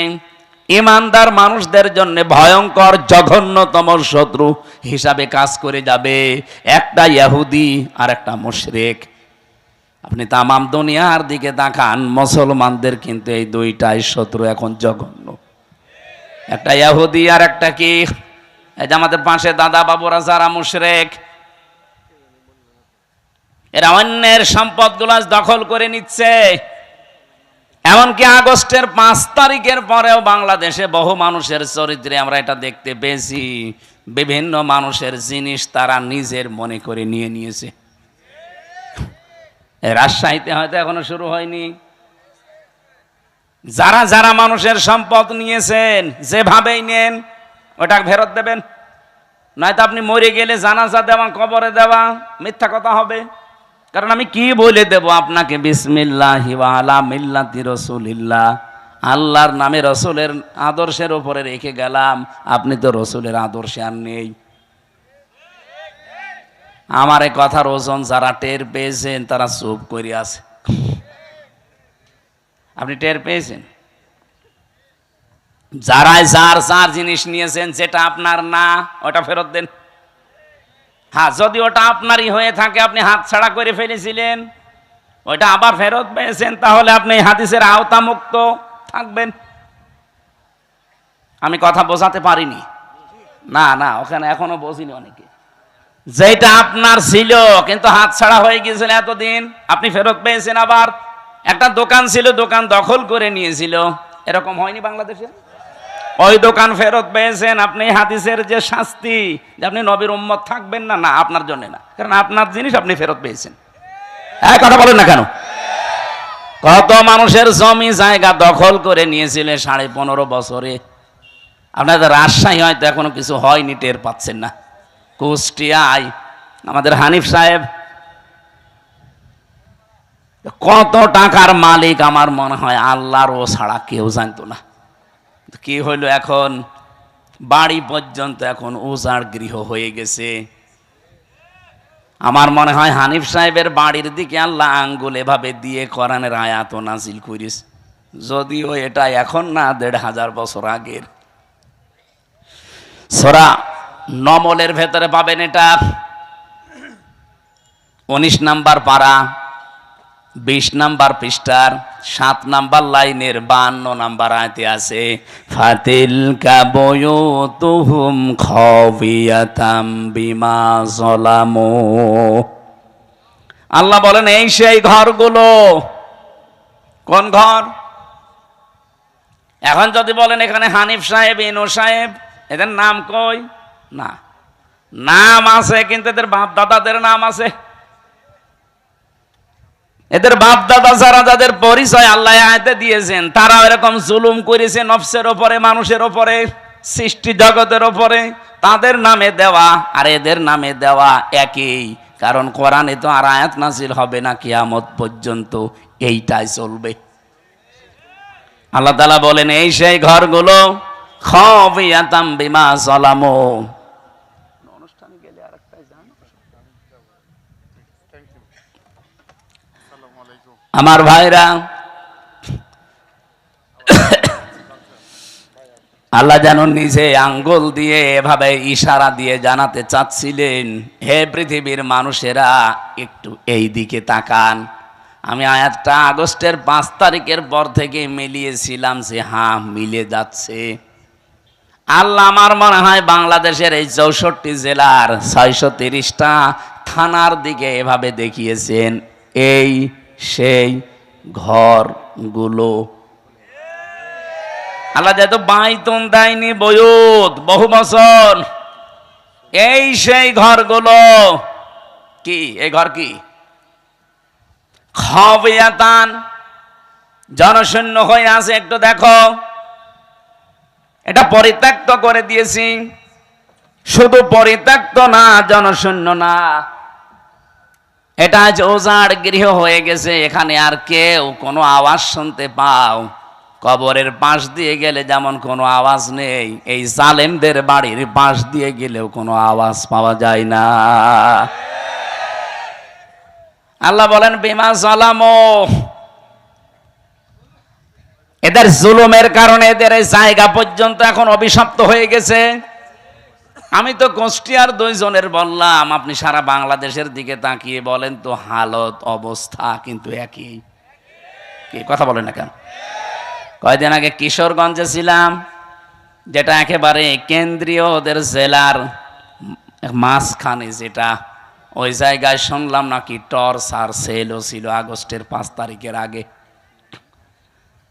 ইমানদার মানুষদের জন্য ভয়ঙ্কর জঘন্যতম শত্রু হিসাবে কাজ করে যাবে। একটা ইহুদি আর একটা মুশরিক। আপনি তামাম দুনিয়ার দিকে তাকান, মুসলমানদের কিন্তু এই দুইটাই শত্রু এখন জঘন্য। একটা ইহুদি আর একটা কি, এই যে আমাদের পাশে দাদা বাবুরা যারা মুশরিক, এরা অন্যের সম্পদগুলো দখল করে নিচ্ছে। এমনকি আগস্টের 5 তারিখের পরেও বাংলাদেশে বহু মানুষের চরিত্রে আমরা এটা দেখতে পেয়েছি, বিভিন্ন মানুষের জিনিস তারা নিজের মনে করে নিয়ে নিয়েছে। রাজশাহীতে হয়তো এখনো শুরু হয়নি। যারা যারা মানুষের সম্পদ নিয়েছেন, যেভাবেই নেন ওটা ফেরত দেবেন, নয়তো আপনি মরে গেলে জানাজা দেওয়া, কবরে দেওয়া মিথ্যা কথা হবে। কারণ আমি কি বলে দেব আপনাকে, বিসমিল্লাহি ওয়া আলা মিল্লাতি রাসূলিল্লাহ, আল্লাহর নামে রসুলের আদর্শের উপরে রেখে গেলাম, আপনি তো রসুলের আদর্শে আর নেই। আমার এই কথার ওজন যারা টের পেয়েছেন তারা চুপ করে আছে। আপনি টের পেয়েছেন? যারা যার যার জিনিস নিয়েছেন, যেটা আপনার না ওটা ফেরত দেন। হ্যাঁ, যদি ওটা আপনারই হয়ে থাকে, আপনি হাত ছাড়া করে ফেলেছিলেন, ওইটা আবার ফেরত পেয়েছেন, তাহলে আপনি হাদিসের আওতামুক্ত থাকবেন। আমি কথা বোঝাতে পারিনি? না না, ওখানে এখনো বুঝিনি অনেকে। যেটা আপনার ছিল কিন্তু হাত ছাড়া হয়ে গিয়েছিল এতদিন, আপনি ফেরত পেয়েছেন। আবার একটা দোকান ছিল, দোকান দখল করে নিয়েছিল, এরকম হয়নি বাংলাদেশে? ওই দোকান ফেরত পেয়েছেন। আপনি হাদিসের যে শাস্তি, যে আপনি নবীর উম্মত থাকবেন না, না আপনার জন্য না, কারণ আপনার জিনিস আপনি ফেরত পেয়েছেন। এক কথা বলেন না কেন? কত মানুষের জমি জায়গা দখল করে নিয়েছিল 15.5 বছরে। আপনাদের রাজশাহী হয়তো এখনো কিছু হয়নি, টের পাচ্ছেন না। কুষ্টিয়ায় আমাদের হানিফ সাহেব কত টাকার মালিক, আমার মনে হয় আল্লাহর ও ছাড়া কেউ জানতো না। কি হইলো, এখন বাড়ি পর্যন্ত এখন উজাড় গৃহ হয়ে গেছে। আমার মনে হয় হানিফ সাহেবের বাড়ির দিকে আল্লাহ আঙ্গুল এভাবে দিয়ে কোরআনের আয়াত নাজিল করিস, যদিও এটা এখন না, 1500 বছর আগের। সূরা নমলের ভেতরে পাবেন এটা, 19 নাম্বার পারা, 20 নাম্বার পৃষ্ঠার 7 নাম্বার লাইনের 52 নাম্বার আয়াতে আছে, ফাতিলকা বুয়ুতুহুম খাওয়িয়াতাম বিমা যালামু। আল্লাহ বলেন, এই সেই ঘরগুলো। কোন ঘর? এখন যদি বলেন এখানে হানিফ সাহেব, ইনু সাহেব, এদের নাম কই? না, নাম আছে, কিন্তু এদের বাপ দাদাদের নাম আছে। এদের বাপ দাদা যারা, যাদের পরিচয় আল্লাহ আয়াতে দিয়েছেন, তারা এরকম জুলুম করেছে নফসের ওপরে, মানুষের ওপরে, সৃষ্টি জগতের ওপরে। তাদের নামে দেওয়া আর এদের নামে দেওয়া একই, কারণ কোরআনে তো আর আয়াত নাজিল হবে না কিয়ামত পর্যন্ত, এইটাই চলবে। আল্লাহ তাআলা বলেন, এই সেই ঘরগুলো, খাওয়িয়াতাম বিমা যালামু। অনুষ্ঠানে গেলে আরেকটা জানো, আমার ভাইরা, আল্লাহ যেন নিজে আঙ্গুল দিয়ে এভাবে ইশারা দিয়ে জানাতে চাচ্ছিলেন, হে পৃথিবীর মানুষেরা, একটু এই দিকে তাকান। আমি আয়াতটা আগস্টের 5 তারিখের পর থেকে মিলিয়েছিলাম যে হ্যাঁ, মিলে যাচ্ছে। আল্লাহ আমার মনে হয় বাংলাদেশের এই 64 জেলার 630টা থানার দিকে এভাবে দেখিয়েছেন, এই সেই ঘরগুলো। আল্লাহ যেহেতু বাইতুন দেয়নি, বয়ুত বহু বছর, এই সেই ঘরগুলো। কি এই ঘর? কি খাওয়িয়াতান, জনশূন্য হয়ে আছে। একটু দেখো, এটা পরিত্যক্ত করে দিয়েছি। শুধু পরিত্যক্ত না, জনশূন্য না, এটা আজ ওজাড় গৃহ হয়ে গেছে। এখানে আর কেউ কোনো আওয়াজ শুনতে পাও? কবরের পাশ দিয়ে গেলে যেমন কোনো আওয়াজ নেই, এই জালেমদের বাড়ির পাশ দিয়ে গেলেও কোনো আওয়াজ পাওয়া যায় না। আল্লাহ বলেন বিমা জালামু, এদের জুলুমের কারণে এদের এই জায়গা পর্যন্ত এখন অভিশপ্ত হয়ে গেছে। আমি তো কুষ্টিয়ার 2 জনের বললাম, আপনি সারা বাংলাদেশের দিকে তাকিয়ে বলেন তো, হালত অবস্থা কিন্তু একই। কি কথা বলেন না কেন? কয়দিন আগে কিশোরগঞ্জে ছিলাম, যেটা একেবারে কেন্দ্রীয় ওদের জেলার মাঝখানে, যেটা ওই জায়গায় শুনলাম নাকি টর্চার সেলও ছিল আগস্টের 5 তারিখের আগে।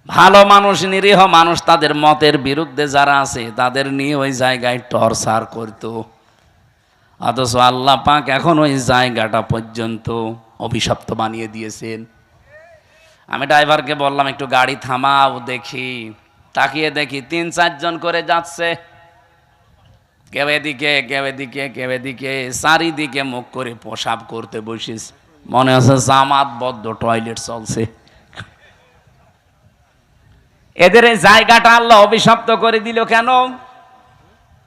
ভালো মানুষ, নিরীহ মানুষ, তাদের মতের বিরুদ্ধে যারা আছে তাদের নিয়ে ওই জায়গায় টর্চার করতো। অথচ আল্লাহ পাক এখন ওই জায়গাটা পর্যন্ত অভিশপ্ত বানিয়ে দিয়েছেন। আমি ড্রাইভারকে বললাম একটু গাড়ি থামাও, দেখি। তাকিয়ে দেখি 3-4 জন করে যাচ্ছে, কেউ এদিকে কেউ এদিকে কেউ এদিকে, চারিদিকে মুখ করে প্রসাব করতে বসিস। মনে হচ্ছে জামাতবদ্ধ টয়লেট চলছে। এদের এই জায়গাটা আল্লাহ অভিশপ্ত করে দিল কেন?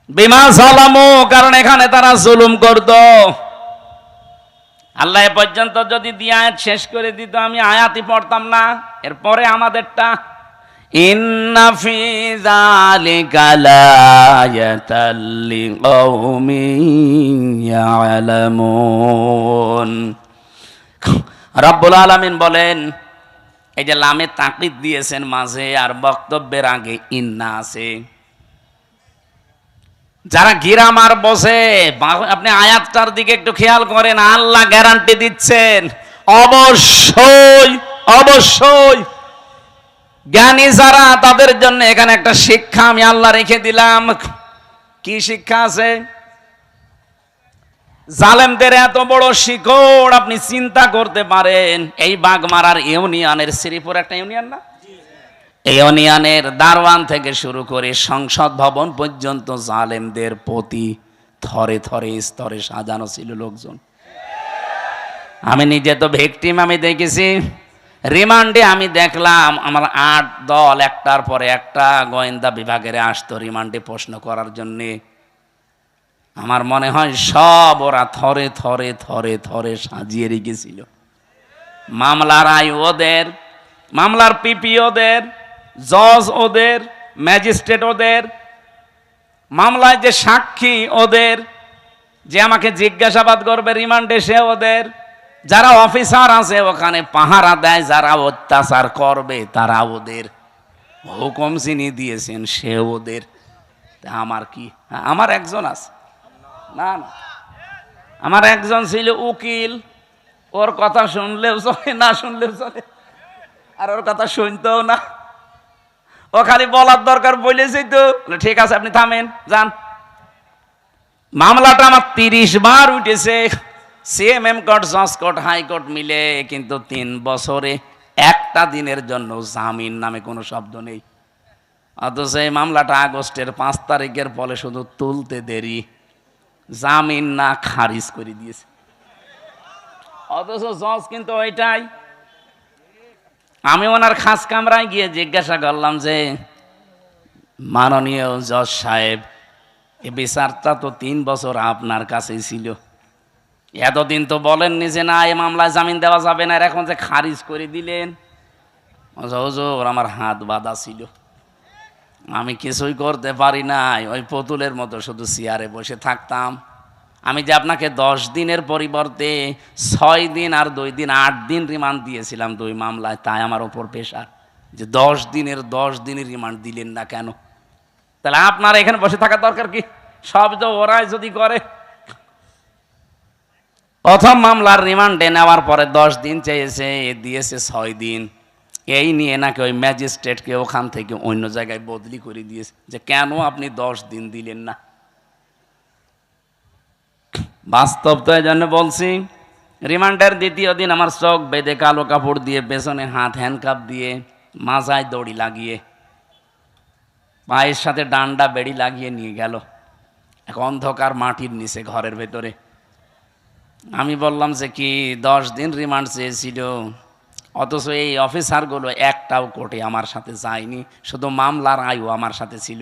বিমা জালামু, কারণ এখানে তারা জুলুম করত। আল্লাহ এ পর্যন্ত যদি দিয়ে আয়াত শেষ করে দিত, আমি আয়াতই পড়তাম না। এরপরে আমাদেরটা, ইন্না ফি যালিকা লায়াতাল লিকাউমিন ইয়ালামুন। রব্বুল আলামিন বলেন, এই যে লামে তাকিদ দিয়েছেন মাঝে, আর বক্তব্যের আগে ইন্না আছে। যারা গিরামার বসে, আপনি আয়াতটার দিকে একটু খেয়াল করেন, আল্লাহ গ্যারান্টি দিচ্ছেন অবশ্যই অবশ্যই জ্ঞানী যারা, তাদের জন্য এখানে একটা শিক্ষা আমি আল্লাহ রেখে দিলাম। কি শিক্ষা আছে? জালেমদের এত বড় শিকড় আপনি চিন্তা করতে পারেন? এই বাগমারার ইউনিয়নের, শ্রীপুর একটা ইউনিয়ন না, এই ইউনিয়নের দারওয়ান থেকে শুরু করে সংসদ ভবন পর্যন্ত জালেমদের প্রতি থরে থরে স্তরে সাজানো ছিল লোকজন। আমি নিজে তো ভিকটিম, আমি দেখেছি। রিমান্ডে আমি দেখলাম আমার 8 দল একটার পরে একটা গোয়েন্দা বিভাগের আসতো রিমান্ডে প্রশ্ন করার জন্যে। আমার মনে হয় সব ওরা থরে থরে থরে থরে সাজিয়ে রেখেছিল। মামলার আই ওদের, মামলার পিপি ওদের, জজ ওদের, ম্যাজিস্ট্রেট ওদের, মামলায় যে সাক্ষী ওদের, যে আমাকে জিজ্ঞাসাবাদ করবে রিমান্ডে সে ওদের, যারা অফিসার আছে ওখানে পাহারা দেয়, যারা অত্যাচার করবে তারা ওদের, হুকুম যিনি দিয়েছেন সে ওদের। আমার কি? আমার একজন আছে, না না, আমার একজন ছিল উকিল, ওর কথা শুনলেও চলে, না শুনলেও চলে, আর ওর কথা শুনতেও না। ও খালি বলার দরকার বলেছি তো, ঠিক আছে আপনি থামেন যান। মামলাটা আমার 30 বার উঠেছে, সিএমএম কোর্ট, জজ কোর্ট, হাইকোর্ট মিলে, কিন্তু 3 বছরে একটা দিনের জন্য জামিন নামে কোনো শব্দ নেই। অথচ এই মামলাটা আগস্টের 5 তারিখের ফলে শুধু তুলতে দেরি, জামিন না খারিজ করে দিয়েছে। অথচ জজ কিন্তু ওইটাই। আমি ওনার খাস কামরায় গিয়ে জিজ্ঞাসা করলাম যে, মাননীয় জজ সাহেব, এ বিচারটা তো 3 বছর আপনার কাছেই ছিল, এতদিন তো বলেননি যে না এ মামলায় জামিন দেওয়া যাবে না, এখন যে খারিজ করে দিলেন। হুজুর আমার হাত বাঁধা ছিল, আমি কিছুই করতে পারি নাই, ওই পুতুলের মতো শুধু চেয়ারে বসে থাকতাম। আমি যে আপনাকে 10 দিনের পরিবর্তে 6 দিন আর 2 দিন 8 দিন রিমান্ড দিয়েছিলাম 2 মামলায়, তাই আমার ওপর প্রেশার যে 10 দিনের রিমান্ড দিলেন না কেন? তাহলে আপনার এখানে বসে থাকার দরকার কি? সব তো ওরাই যদি করে। প্রথম মামলার রিমান্ডে নেওয়ার পরে 10 দিন চেয়েছে, দিয়েছে 6 দিন। এই নিয়ে নাকি ওই ম্যাজিস্ট্রেটকে ওখান থেকে অন্য জায়গায় বদলি করে দিয়েছে, যে কেন আপনি 10 দিন দিলেন না। বাস্তব তো এই জন্য বলছি। রিমান্ডের 2য় দিন আমার চোখ বেঁধে কালো কাপড় দিয়ে, পেছনে হাত হ্যান্ডকাপ দিয়ে, মাথায় দড়ি লাগিয়ে, পায়ের সাথে ডান্ডা বেড়ি লাগিয়ে নিয়ে গেল। এক অন্ধকার মাটির নিচে ঘরের ভেতরে। আমি বললাম যে কি 10 দিন রিমান্ড চেয়েছিল, অথচ এই অফিসারগুলো একটাও কোর্টে আমার সাথে যায়নি, শুধু মামলার আয়ু আমার সাথে ছিল।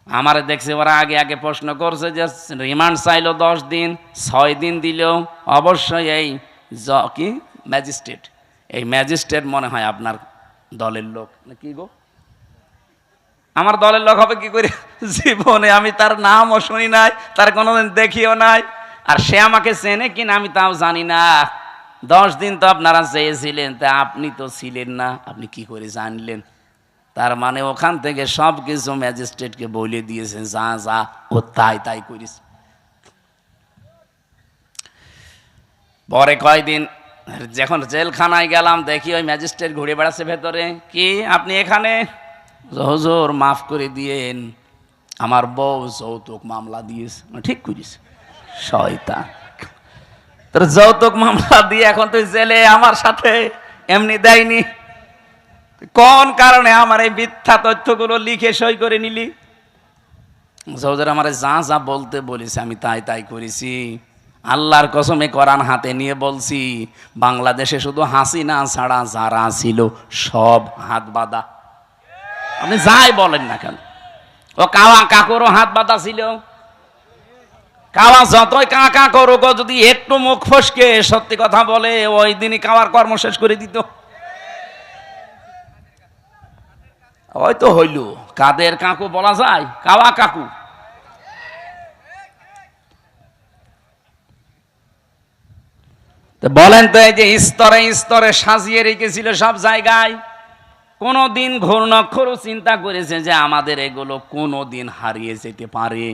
আমারে দেখছে ওরা আগে আগে প্রশ্ন করছে যে রিমান্ড চাইলো 10 দিন, 6 দিন দিল, অবশ্যই এই কি ম্যাজিস্ট্রেট, এই ম্যাজিস্ট্রেট মনে হয় আপনার দলের লোক নাকি গো? আমার দলের লোক হবে কি করে? জীবনে আমি তার নামও শুনি নাই, তার কোনোদিন দেখিও নাই, আর সে আমাকে চেনে কিনা আমি তাও জানি না। 10 দিন তো আপনারা চেয়েছিলেন, তা আপনি তো ছিলেন না, আপনি কি করে জানলেন? তার মানে ওখান থেকে সব কিছু ম্যাজিস্ট্রেটকে বলে দিয়েছেন, যা যা ও তাই তাই করিস। পরে কয়দিন যখন জেলখানায় গেলাম, দেখি ওই ম্যাজিস্ট্রেট ঘুরে বেড়াচ্ছে ভেতরে। কি আপনি এখানে? হুজুর মাফ করে দিয়েন, আমার বউ যৌতুক মামলা দিয়েছে। ঠিক করিস শয়তান, তোর যৌতুক মামলা দিয়ে এখন তুই জেলে, আমার সাথে এমনি দেয়নি, কোন কারণে আমার এই মিথ্যা তথ্যগুলো লিখে সই করে নিলি? হুজুর আমার যা যা বলতে বলেছে আমি তাই তাই করেছি, আল্লাহর কসমে কোরআন হাতে নিয়ে বলছি, বাংলাদেশে শুধু হাসিনা ছাড়া যারা ছিল সব হাত বাঁধা। আপনি যাই বলেন না কেন, ও কাওয়া কাকুরও হাত বাঁধা ছিল। কাওয়া যতই কাকা করুক, যদি একটু মুখ ফসকে সত্যি কথা বলে, ওই দিনই কাওয়ার কর্ম শেষ করে দিত। ওই তো হইল, কাদের কাকু বলা যায়? কাওয়া কাকু। বলেন তো, এই যে স্তরে স্তরে সাজিয়ে রেখেছিল সব জায়গায়, কোনদিন ঘূর্ণাক্ষরও চিন্তা করেছে যে আমাদের এগুলো কোনদিন হারিয়ে যেতে পারে?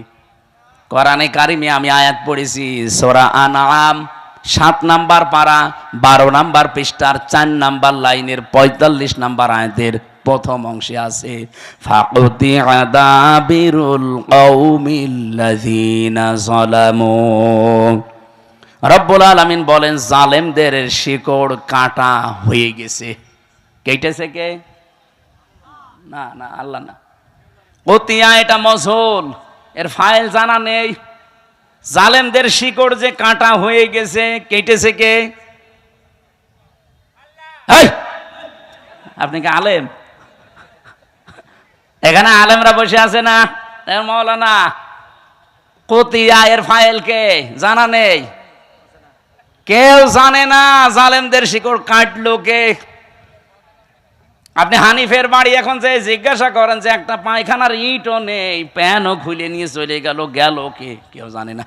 কোরআনে কারিমে আমি আয়াত পড়েছি, সূরা আনআম 7 নাম্বার পারা 12 নাম্বার পৃষ্ঠার 4 নাম্বার লাইনের 45 নাম্বার আয়াতের প্রথম অংশে আছে, ফাকুতিআ দাবিরুল কওমিল্লাযিনা যালামু। রব্বুল আলামিন বলেন, জালেমদের শিকড় কাটা হয়ে গেছে। কেটেছে কে? না না, আল্লাহ না। কতিয়া এটা মজহুল, এর ফাইল জানা নেই। জালেমদের শিকড় যে কাটা হয়ে গেছে, কেটেছে কে? আপনি কি আলেম? এখানে আলেমরা বসে আছে না? মৌলানা, কতিয়া এর ফাইল কে? জানা নেই, কেউ জানে না জালেমদের শিকড় কাটলো কে। আপনি হানিফের বাড়ি এখন যে জিজ্ঞাসা করেন যে একটা পায়খানার ইটও নেই, প্যানও খুলে নিয়ে চলে গেল, গেল কে? কেউ জানে না।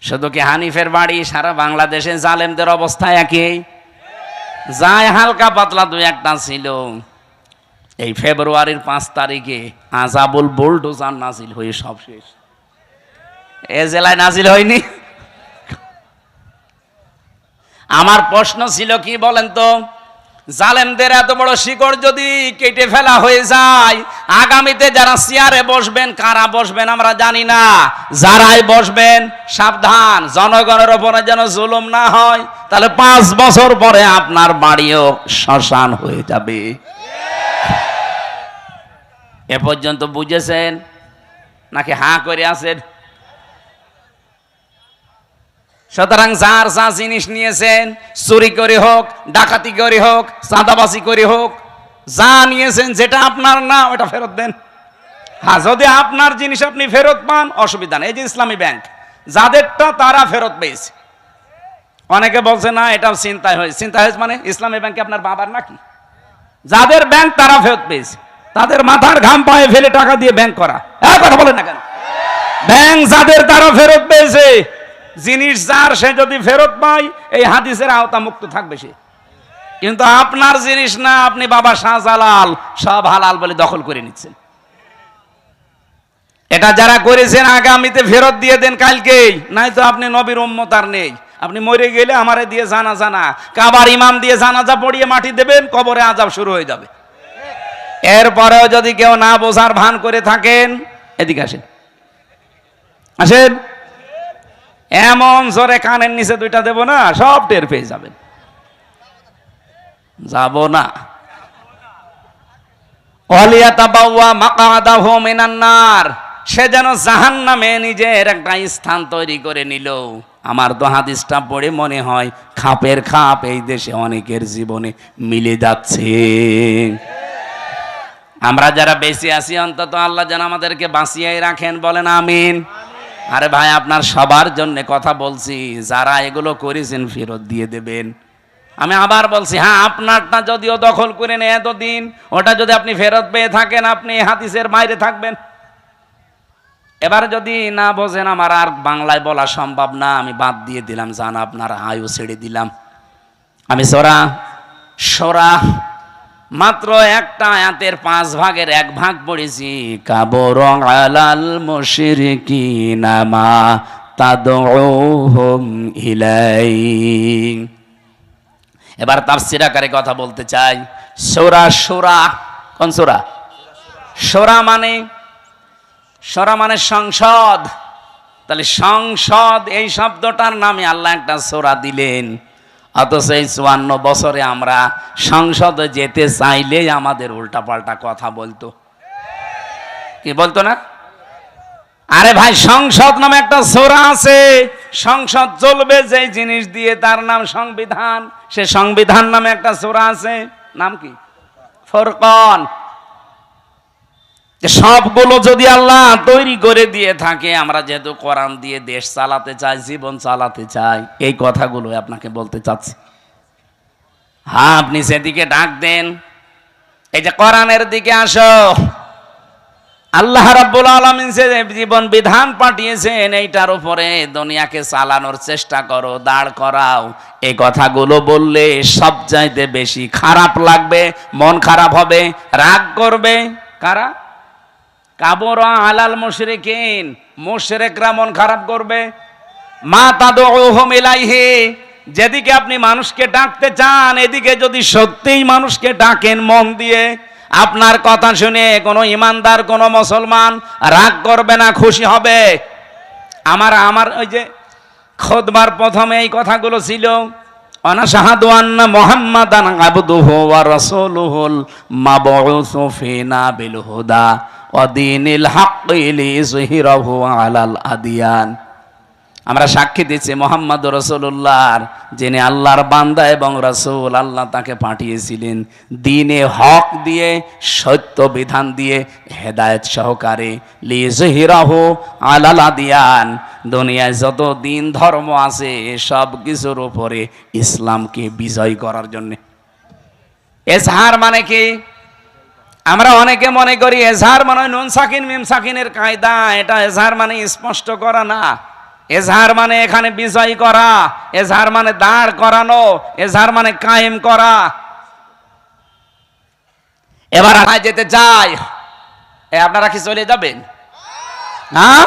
শুধু কি হানিফের বাড়ি, সারা বাংলাদেশে জালেমদের অবস্থা একই? যায় হালকা পাতলা 2-1টা ছিল। এই ফেব্রুয়ারির 5 তারিখে আযাবুল বুলডোজার নাজিল হয়ে সব শেষ। এ জেলায় নাজিল হয়নি? আমার প্রশ্ন ছিল কি বলেন তো, জালেমদের এত বড় শিকড় যদি কেটে ফেলা হয়ে যায়, আগামীতে যারা চেয়ারে বসবেন, কারা বসবেন আমরা জানি না, যারাই বসবেন সাবধান, জনগণের উপরে যেন জুলুম না হয়, তাহলে 5 বছর পরে আপনার বাড়িও শ্মশান হয়ে যাবে। এ পর্যন্ত বুঝেছেন নাকি হাঁ করে আছেন? সুতরাং যার যা জিনিস নিয়েছেন, চুরি করে হোক, ডাকাতি করে হোক, চাঁদাবাজি করে হোক, যা নিয়েছেন যেটা আপনার না ওটা ফেরত দেন। হ্যাঁ, যদি আপনার জিনিস আপনি ফেরত পান অসুবিধা নেই। এই যে ইসলামী ব্যাংক, যাদেরটা তারা ফেরত পেয়েছে। অনেকে বলছে না এটা চিন্তায় হয়েছে। চিন্তা হয়েছে মানে ইসলামী ব্যাংকে আপনার বাবার নাকি? যাদের ব্যাংক তারা ফেরত পেয়েছে, তাদের মাথার ঘাম পায়ে ফেলে টাকা দিয়ে ব্যাংক করা। কথা বলেন না কেন? ব্যাংক যাদের তারা ফেরত পেয়েছে, জিনিস যার সে যদি ফেরত পায় এই হাদিসের আওতা মুক্ত থাকবে সে। কিন্তু আপনার জিনিস না, আপনি বাবা শাহজালাল সব হালাল বলে দখল করে নিচ্ছেন। এটা যারা করেছেন আগামীতে ফেরত দিয়ে দেন কালকেই, নাই তো আপনি নবীর উম্মত আর নেই। আপনি মরে গেলে আমারে দিয়ে জানাজা না, কাবার ইমাম দিয়ে জানাজা পড়িয়ে মাটি দেবেন, কবরে আযাব শুরু হয়ে যাবে। এরপরেও যদি কেউ না বোঝার ভান করে থাকেন, এদিকে আসেন, আসেন, এমন জোরে কানের নিচে 2টা দেব না, সব টের পেয়ে যাবেন। যাব না। ওয়ালিয়াতাবাওয়া মাকআদাহু মিনান নার, সে যেন জাহান্নামে নিজের একটা স্থান তৈরি করে নিল। আমার তো হাদিসটা পড়ে মনে হয় খাপের খাপ এই দেশে অনেকের জীবনে মিলে যাচ্ছে। আমরা যারা বেঁচে আছি অন্তত আল্লাহ যেন আমাদেরকে বাঁচিয়ে রাখেন, বলেন আমিন। আরে ভাই, আপনার সবার জন্য কথা বলছি, যারা এগুলো করেছেন ফেরত দিয়ে দেবেন। আমি আবার বলছি, হ্যাঁ, আপনারটা যদিও দখল করে নেয় এতদিন, ওটা যদি আপনি ফেরত পেয়ে থাকেন, আপনি হাদিসের বাইরে থাকবেন। এবার যদি না বোঝেন, আমার আর বাংলায় বলা সম্ভব না, আমি বাদ দিয়ে দিলাম, জান আপনার আয়ু ছেড়ে দিলাম। আমি সূরা মাত্র একটা আয়াতের 5 ভাগের 1 ভাগ পড়েছি। কাবর আলাল মুশরিকিনা মা তাদউহুম ইলাই। এবার তাফসীর আকারে কথা বলতে চাই। সূরা কোন সূরা? সূরা মানে সংসদ। তাহলে সংসদ এই শব্দটার নামে আল্লাহ একটা সূরা দিলেন, অথচ এই 54 বছরে আমরা সংসদে যেতে চাইলেই আমাদের উল্টাপাল্টা কথা বলতো। কি বলতো না? আরে ভাই, সংসদ নামে একটা সূরা আছে, সংসদ চলবে যে জিনিস দিয়ে, তার নাম সংবিধান। সে সংবিধান নামে একটা সূরা আছে, নাম কি? ফুরকান। সবগুলো যদি আল্লাহ তৈরি করে দিয়ে থাকে, আমরা যেহেতু কোরআন দিয়ে দেশ চালাতে চাই, জীবন চালাতে চাই, এই কথাগুলো আপনাকে বলতে চাচ্ছি। হ্যাঁ, আপনি সেদিকে ডাক দেন, এই যে কোরআনের দিকে আসো। আল্লাহ রাব্বুল আলামিন যে জীবন বিধান পাঠিয়েছেন, এইটার উপরে দুনিয়াকে চালানোর চেষ্টা করো, দাঁড় করাও। এই কথাগুলো বললে সবচাইতে বেশি খারাপ লাগবে, মন খারাপ হবে, রাগ করবে কারা? কাবর আলাল মুশরিকিন, মুশরিকরা মন খারাপ করবে। মা তাদউহুম ইলাইহি, যেদিকে আপনি মানুষকে ডাকতে চান, এদিকে যদি সত্যিই মানুষকে ডাকেন মন দিয়ে, আপনার কথা শুনে কোনো ইমানদার, কোনো মুসলমান রাগ করবে না, খুশি হবে। আমার ওই যে খুতবার প্রথমে এই কথাগুলো ছিল, আনাশহাদু আন্না মুহাম্মাদান আবদুহু ওয়া রাসূলুহুল মাবউসু ফিনা বিল হুদা ওয়া দীনিল হাক্কি লিইযহিরাহু আলাল আদিয়ান। আমরা সাক্ষী দিচ্ছি মুহাম্মদ রাসূলুল্লাহর, যিনি আল্লাহর বান্দা এবং রাসূল, আল্লাহ তাকে পাঠিয়েছিলেন দ্বীনে হক দিয়ে, সত্য বিধান দিয়ে, হেদায়েত সহকারে, লিইযহিরাহু আলাল আদিয়ান, দুনিয়ায় যত দিন ধর্ম আছে সব কিছুর উপরে ইসলামকে বিজয় করার জন্য। এজহার মানে কি? আমরা অনেকে মনে করি এজহার মানে নুন সাকিন মিম সাকিনের কায়দা। এটা এজহার মানে স্পষ্ট করা না। এজহার মানে এখানে বিজয় করা, এজহার মানে দাঁড় করানো, এজহার মানে কায়েম করা। এবার যেতে চাই, আপনারা কি চলে যাবেন? হ্যাঁ,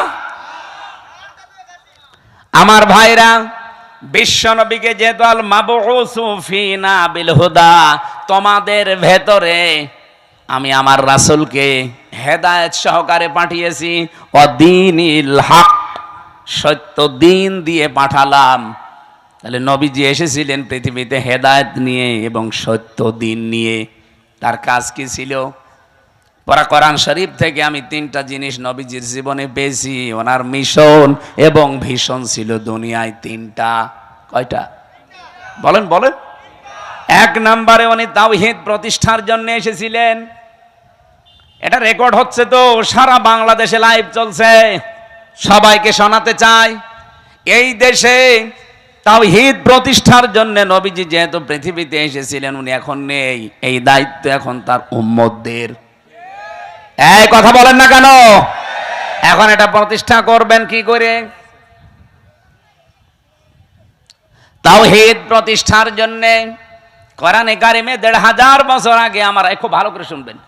আমার ভাইরা, বিশ্ব নবীকে যেহেতু আল মাবউসু ফিনা বিল হুদা, তোমাদের ভেতরে আমি আমার রাসূলকে হেদায়েত সহকারে পাঠিয়েছি, ওয়াদীনিল হক, সত্য দিন দিয়ে পাঠালাম। তাহলে নবীজি এসেছিলেন পৃথিবীতে হেদায়েত নিয়ে এবং সত্য দিন নিয়ে। তার কাজ কি ছিল? পরা কোরআন শরীফ থেকে আমি 3টা জিনিস নবীজির জীবনে পেয়েছি। ওনার মিশন এবং ভিশন ছিল দুনিয়ায় 3টা। কয়টা? বলেন। 1 নম্বরে উনি তাওহীদ প্রতিষ্ঠার জন্য এসেছিলেন। এটা রেকর্ড হচ্ছে তো, সারা বাংলাদেশে লাইভ চলছে, সবাইকে শোনাতে চাই। এই দেশে তাওহীদ প্রতিষ্ঠার জন্য নবীজি যেহেতু পৃথিবীতে এসেছিলেন, উনি এখন নেই, এই দায়িত্ব এখন তার উম্মতদের। এই কথা বলেন না কেন? এখন এটা প্রতিষ্ঠা করবেন কি করে? তাওহীদ প্রতিষ্ঠার জন্য কোরআনে কারিমে 1500 বছর আগে, আমার খুব ভালো করে শুনবেন,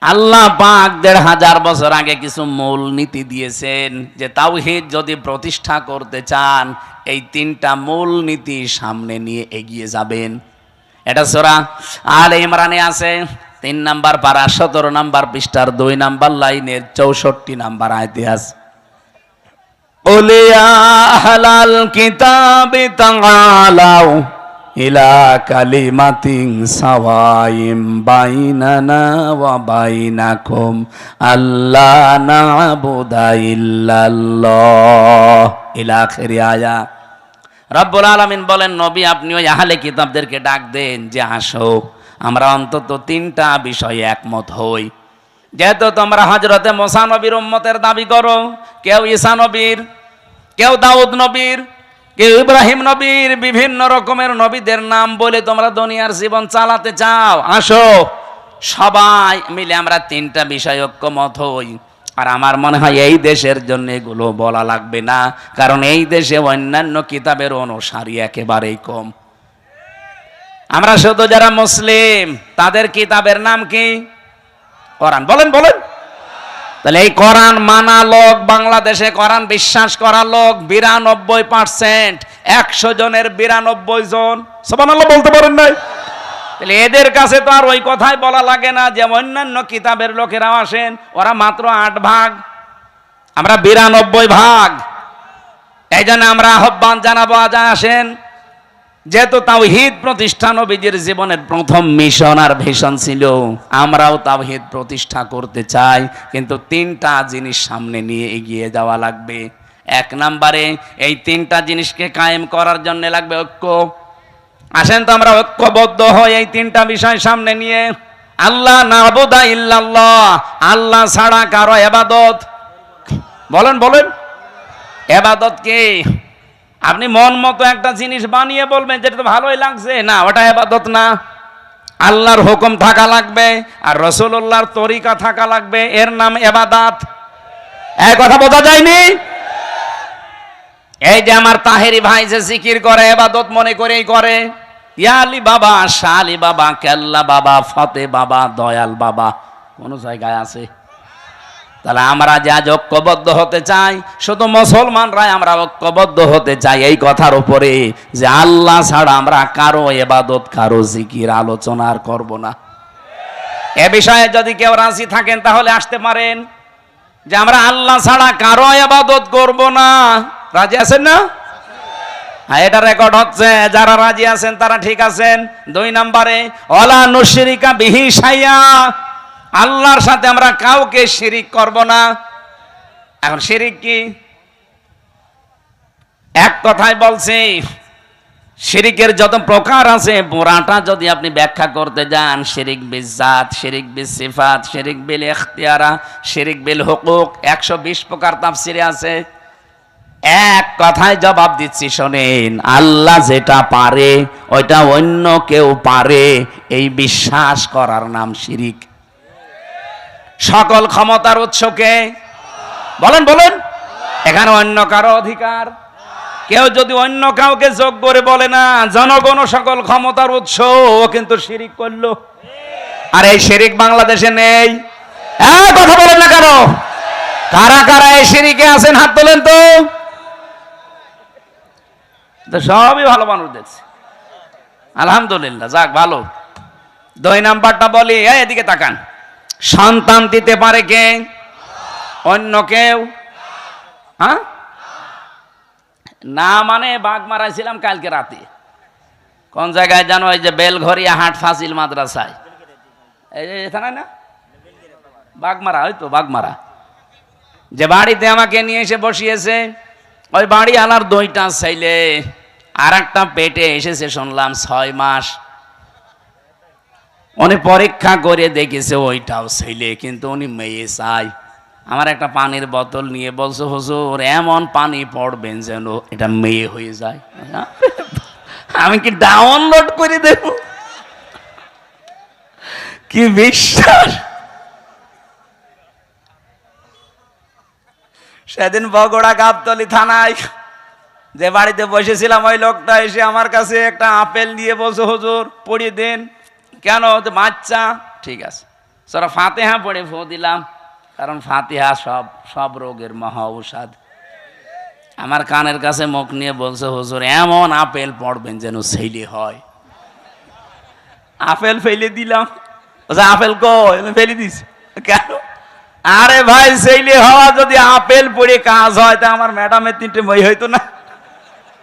আল্লাহ পাক 1500 বছর আগে কিছু মূল নীতি দিয়েছেন যে তাওহীদ যদি প্রতিষ্ঠা করতে চান, এই 3টা মূল নীতি সামনে নিয়ে এগিয়ে যাবেন। এটা সূরা আলে ইমরানে আছে, 3 নাম্বার পারা, 17 নাম্বার পৃষ্ঠার 2 নাম্বার লাইনের 64 নাম্বার আয়াতে আছে। কুল ইয়া আহলাল কিতাবি তাআলাউ ইলা কালিমাতিন সাওয়াইম বাইনানা ওয়া বাইনাকুম আল্লা না'বুদা ইল্লাল্লাহ ইলা আখিরি আয়াত। রব্বুল আলামিন বলেন, নবী আপনি ওই আহলে কিতাবদেরকে ডাক দেন যে আসো আমরা অন্তত তিনটা বিষয়ে একমত হই। যেহেতু তোমরা হযরতে মুসা নবীর উম্মতের দাবি করো, কেউ ঈসা নবীর, কেউ দাউদ নবীর, কেউ ইব্রাহিম নবীর, বিভিন্ন রকমের নবীদের নাম বলে তোমরা দুনিয়ার জীবন চালাতে চাও, আসো সবাই মিলে আমরা তিনটা বিষয় ঐক্যমত হই। আর আমার মনে হয় এই দেশের জন্য এগুলো বলা লাগবে না, কারণ এই দেশে অন্যান্য কিতাবের অনুসারী একেবারেই কম। আমরা শুধু যারা মুসলিম তাদের কিতাবের নাম কি? কোরআন। বলেন বলেন। তাহলে এই কোরআন মানা লোক, বাংলাদেশে কোরআন বিশ্বাস করা লোক 92%। 100 জনের 92 জন সুবহানাল্লাহ বলতে পারেন নাই? তাহলে এদের কাছে তো আর ওই কথাই বলা লাগে না যে অন্যান্য কিতাবের লোকেরাও আসেন, ওরা মাত্র 8 ভাগ, আমরা 92 ভাগ। এই জন্য আমরা আহ্বান জানাবো, আজ আসেন। যেহেতু তাওহীদ প্রতিষ্ঠা নবীজির জীবনের প্রথম মিশন আর ভিশন ছিল, আমরাও তাওহীদ প্রতিষ্ঠা করতে চাই, কিন্তু তিনটা জিনিস সামনে নিয়ে এগিয়ে যাওয়া লাগবে। 1 নম্বরে এই তিনটা জিনিসকে কায়েম করার জন্য লাগবে ঐক্য। আসেন তো আমরা ঐক্যবদ্ধ হই এই তিনটা বিষয় সামনে নিয়ে। আল্লাহ না'বুদা ইল্লাল্লাহ, আল্লাহ ছাড়া কারো ইবাদত, বলেন বলেন, ইবাদত কি? আপনি মন মতো একটা জিনিস বানিয়ে বলবেন যেটা তো ভালোই লাগছে, না ওটা ইবাদত না। আল্লাহর হুকুম থাকা লাগবে আর রাসূলুল্লাহর তরিকা থাকা লাগবে, এর নাম ইবাদত। এই কথা বোঝা যায়নি? এই যে আমার তাহেরি ভাই যে জিকির করে ইবাদত মনে করেই করে, ইয়া আলী বাবা, শাহ আলী বাবা, কেল্লা বাবা, ফতে বাবা, দয়াল বাবা, কোন জায়গায় আছে? তাহলে আমরা যে আজ ঐক্যবদ্ধ হতে চাই, শুধু মুসলমানরাই আমরা ঐক্যবদ্ধ হতে চাই এই কথার উপরে যে আল্লাহ ছাড়া আমরা কারো ইবাদত, কারো জিকির আলোচনা আর করব না। এ বিষয়ে যদি কেউ রাজি থাকেন তাহলে আসতে পারেন, যে আমরা আল্লাহ ছাড়া কারো ইবাদত করব না। রাজি আছেন না? হ্যাঁ, এটা রেকর্ড হচ্ছে। যারা রাজি আছেন তারা ঠিক আছেন। 2 নম্বরে ওয়ালা নুশরিকা বিহি শাইয়া, আল্লাহর সাথে আমরা কাউকে শিরিক করব না। এখন শিরিক কি? এক কথায় বলছি, শিরিকের যত প্রকার আছে পুরাটা যদি আপনি ব্যাখ্যা করতে যান, শিরিক বিল জাত, শিরিক বিল সিফাত, শিরিক বিল ইখতিয়ারা, শিরিক বিল হুকুক, 120 প্রকার তাফসিরে আছে। এক কথায় জবাব দিচ্ছি, শোনেন, আল্লাহ যেটা পারে ওইটা অন্য কেউ পারে, এই বিশ্বাস করার নাম শিরিক। সকল ক্ষমতার উৎসকে বলেন বলেন, এখানে অন্য কারো অধিকার। কেউ যদি অন্য কাউকে যোগ করে বলে না জনগণ সকল ক্ষমতার উৎস, ও কিন্তু শিরিক করলো। আর এই শিরিক বাংলাদেশে নেই। কথা বলেন না কেন? কারা কারা এই শিরিকে আছেন হাত তোলেন তো। সবই ভালো মানুষ দেখছে, আলহামদুলিল্লাহ, যাক ভালো। 2 নাম্বারটা বলি, এদিকে তাকান। সন্তান দিতে পারে কে? অন্য কেউ? হ্যাঁ না, মানে বাঘ মারাইছিলাম কালকে রাতে। কোন জায়গায় জানো? এই যে বেলঘরিয়া হাট ফাজিল মাদ্রাসায়, এই যে এখানে না বাঘমারা, হয়তো বাঘমারা, যে বাড়িতে আমাকে নিয়ে এসে বসিয়েছে, ওই বাড়ি আলার 2টা ছেলে, আর একটা পেটে এসেছে শুনলাম 6 মাস। উনি পরীক্ষা করে দেখেছে ওইটাও ছেলে, কিন্তু উনি মেয়ে চাই। আমার একটা পানির বোতল নিয়ে বলছে, হুজুর এমন পানি পড়বেন যেন এটা মেয়ে হয়ে যায়। আমি কি ডাউনলোড করে দেব? কি বিশ্বাস! সেদিন বগুড়া গাবতলী থানায় যে বাড়িতে বসেছিলাম, ওই লোকটা এসে আমার কাছে একটা আপেল নিয়ে বলছে, হুজুর পড়িয়ে দেন। কেন? বাচ্চা। ঠিক আছে, সূরা ফাতিহা পড়ে ফু দিলাম, কারণ ফাতিহা সব রোগের মহা ঔষধ। আমার কানের কাছে মুখ নিয়ে বলছে, হুজুর এমন আপেল পড়বেন যেন ছেলে হয়। আপেল ফেলে দিলাম। আপেল কই? ফেলে দিস কেন? আরে ভাই, ছেলে হওয়া যদি আপেল পড়ে কাজ হয় তা আমার ম্যাডামের 3টে মই হইতো না?